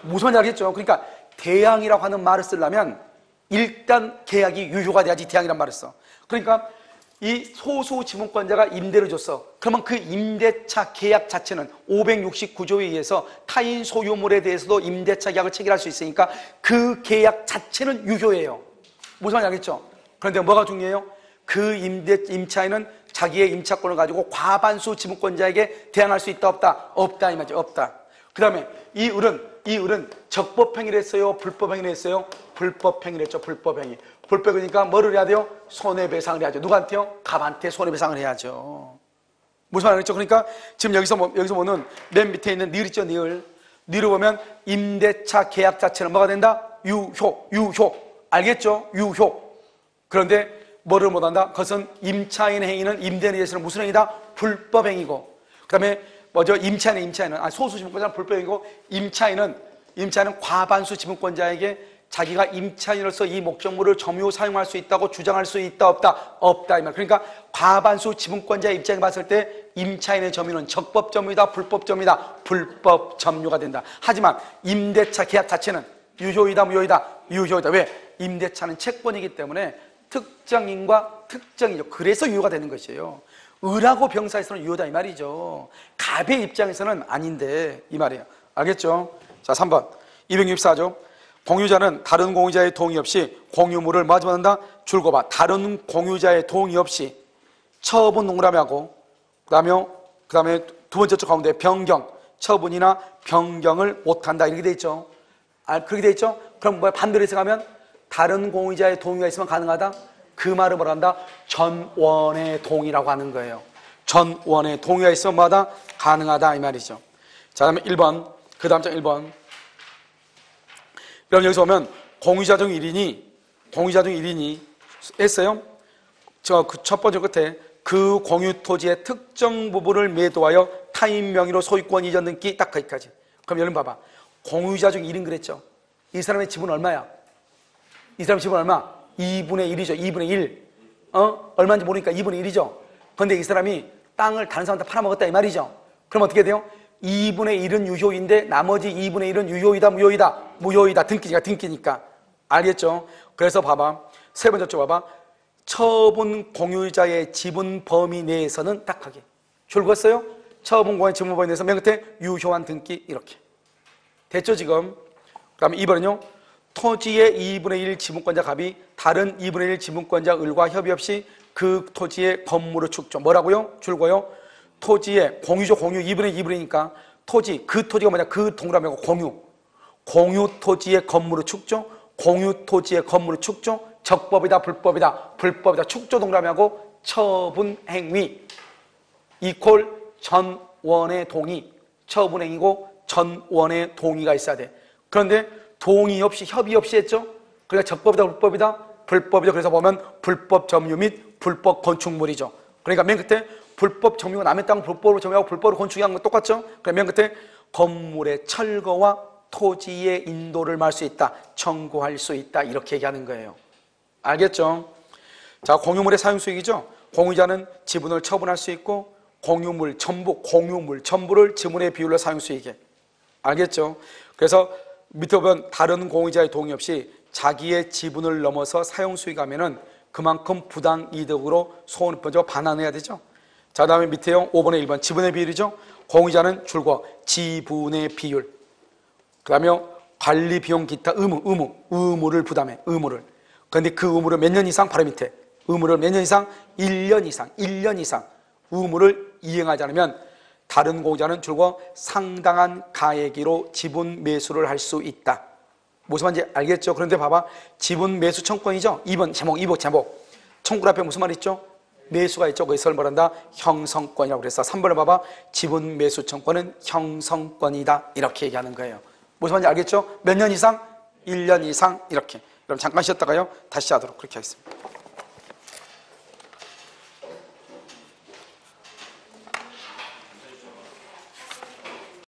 무슨 말인지 알겠죠? 그러니까 대항이라고 하는 말을 쓰려면 일단 계약이 유효가 돼야지 대항이란 말을 써. 그러니까 이 소수 지분권자가 임대를 줬어. 그러면 그 임대차 계약 자체는 569조에 의해서 타인 소유물에 대해서도 임대차 계약을 체결할 수 있으니까 그 계약 자체는 유효해요. 무슨 말인지 알겠죠? 그런데 뭐가 중요해요? 그 임차인은 자기의 임차권을 가지고 과반수 지분권자에게 대항할 수 있다 없다? 없다 이 말이죠. 없다. 그 다음에 이 을은 적법행위를 했어요? 불법행위를 했어요? 불법행위를 했죠. 불법행위. 불법이니까 뭐를 해야 돼요? 손해배상을 해야죠. 누구한테요? 갑한테 손해배상을 해야죠. 무슨 말이겠죠? 그러니까 지금 여기서 보는 맨 밑에 있는 니을 있죠? 니을 보면 임대차 계약 자체는 뭐가 된다? 유효. 알겠죠? 유효. 그런데 뭐를 못한다? 그것은 임차인 행위는 임대인에 대해서는 무슨 행위다? 불법행위고. 그 다음에 뭐죠? 임차인은 소수 지분권자는 불법행위고, 임차인은 과반수 지분권자에게 자기가 임차인으로서 이 목적물을 점유 사용할 수 있다고 주장할 수 있다 없다? 없다 이 말. 그러니까 과반수 지분권자의 입장에 봤을 때 임차인의 점유는 적법 점유이다 불법 점유이다? 불법 점유가 된다. 하지만 임대차 계약 자체는 유효이다 무효이다? 유효이다. 왜? 임대차는 채권이기 때문에 특정인과 특정이죠. 그래서 유효가 되는 것이에요. 을하고 병사에서는 유효다 이 말이죠. 갑의 입장에서는 아닌데 이 말이에요. 알겠죠? 자, 3번 264조. 공유자는 다른 공유자의 동의 없이 공유물을 뭐하지 못한다? 줄고 봐. 다른 공유자의 동의 없이 처분 동그라미하고 그 다음에 두 번째 쪽 가운데 변경, 처분이나 변경을 못한다 이렇게 돼 있죠. 그렇게 돼 있죠? 그럼 뭐야? 반대로 해석하면 다른 공유자의 동의가 있으면 가능하다? 그 말을 뭐라 한다? 전원의 동의라고 하는 거예요. 전원의 동의가 있으면 뭐하다? 가능하다 이 말이죠. 자, 다음에 1번, 그 다음 장 1번. 그럼 여기서 보면 공유자 중 1인이 했어요. 그 첫 번째 끝에 그 공유 토지의 특정 부분을 매도하여 타인 명의로 소유권 이전 등기, 딱 거기까지. 그럼 여러분 봐봐. 공유자 중 1인 그랬죠. 이 사람의 지분 얼마야? 이 사람 지분 얼마? 2분의 1이죠. 2분의 1. 얼마인지 모르니까 2분의 1이죠. 그런데 이 사람이 땅을 다른 사람한테 팔아먹었다 이 말이죠. 그럼 어떻게 돼요? 2분의 1은 유효인데 나머지 2분의 1은 유효이다, 무효이다? 무효이다. 등기니까. 알겠죠? 그래서 봐봐. 세 번째 쪽 봐봐. 처분 공유자의 지분 범위 내에서는 딱하게. 줄었어요? 처분 공유자의 지분 범위 내에서 맨 끝에 유효한 등기 이렇게. 됐죠 지금? 그 다음에 2번은요. 토지의 2분의 1 지분권자 갑이 다른 2분의 1 지분권자 을과 협의 없이 그 토지의 건물을 축조. 뭐라고요? 줄고요. 토지의 공유죠. 공유 2분의 2분이니까 토지, 그 토지가 뭐냐? 그 동그라미하고 공유 토지의 건물을 축조. 공유 토지의 건물을 축조. 적법이다, 불법이다. 축조 동그라미하고 처분 행위 이퀄 전원의 동의. 처분행위고 전원의 동의가 있어야 돼. 그런데 동의 없이 협의 없이 했죠. 그러니까 적법이다, 불법이죠. 그래서 보면 불법 점유 및 불법 건축물이죠. 그러니까 맨 끝에 불법 점유가 남의 땅 불법으로 점유하고 불법으로 건축한 건 똑같죠. 그러면 맨 끝에 건물의 철거와 토지의 인도를 말 수 있다, 청구할 수 있다 이렇게 얘기하는 거예요. 알겠죠? 자, 공유물의 사용수익이죠. 공유자는 지분을 처분할 수 있고 공유물 전부를 지분의 비율로 사용수익에. 알겠죠? 그래서 밑에 보면 다른 공유자의 동의 없이 자기의 지분을 넘어서 사용수익하면은 그만큼 부당이득으로 먼저 반환해야 되죠. 자, 다음에 밑에요. 5번의 1번 지분의 비율이죠. 공유자는 줄과 지분의 비율. 그 다음에 관리 비용 기타 의무를 부담해. 그런데 그 의무를 몇 년 이상? 바로 밑에 의무를 몇 년 이상? 1년 이상 의무를 이행하지 않으면 다른 공유자는 줄과 상당한 가액으로 지분 매수를 할 수 있다. 무슨 말인지 알겠죠? 그런데 봐봐. 지분 매수 청구권이죠. 2번 제목. 청구 앞에 무슨 말 있죠? 매수가 있죠. 거기서 뭘 한다? 형성권이라고 그래서 3번을 봐봐. 지분 매수 청구권은 형성권이다. 이렇게 얘기하는 거예요. 무슨 말인지 알겠죠? 몇 년 이상? 1년 이상 이렇게. 그럼 잠깐 쉬었다가요. 다시 하도록 그렇게 하겠습니다.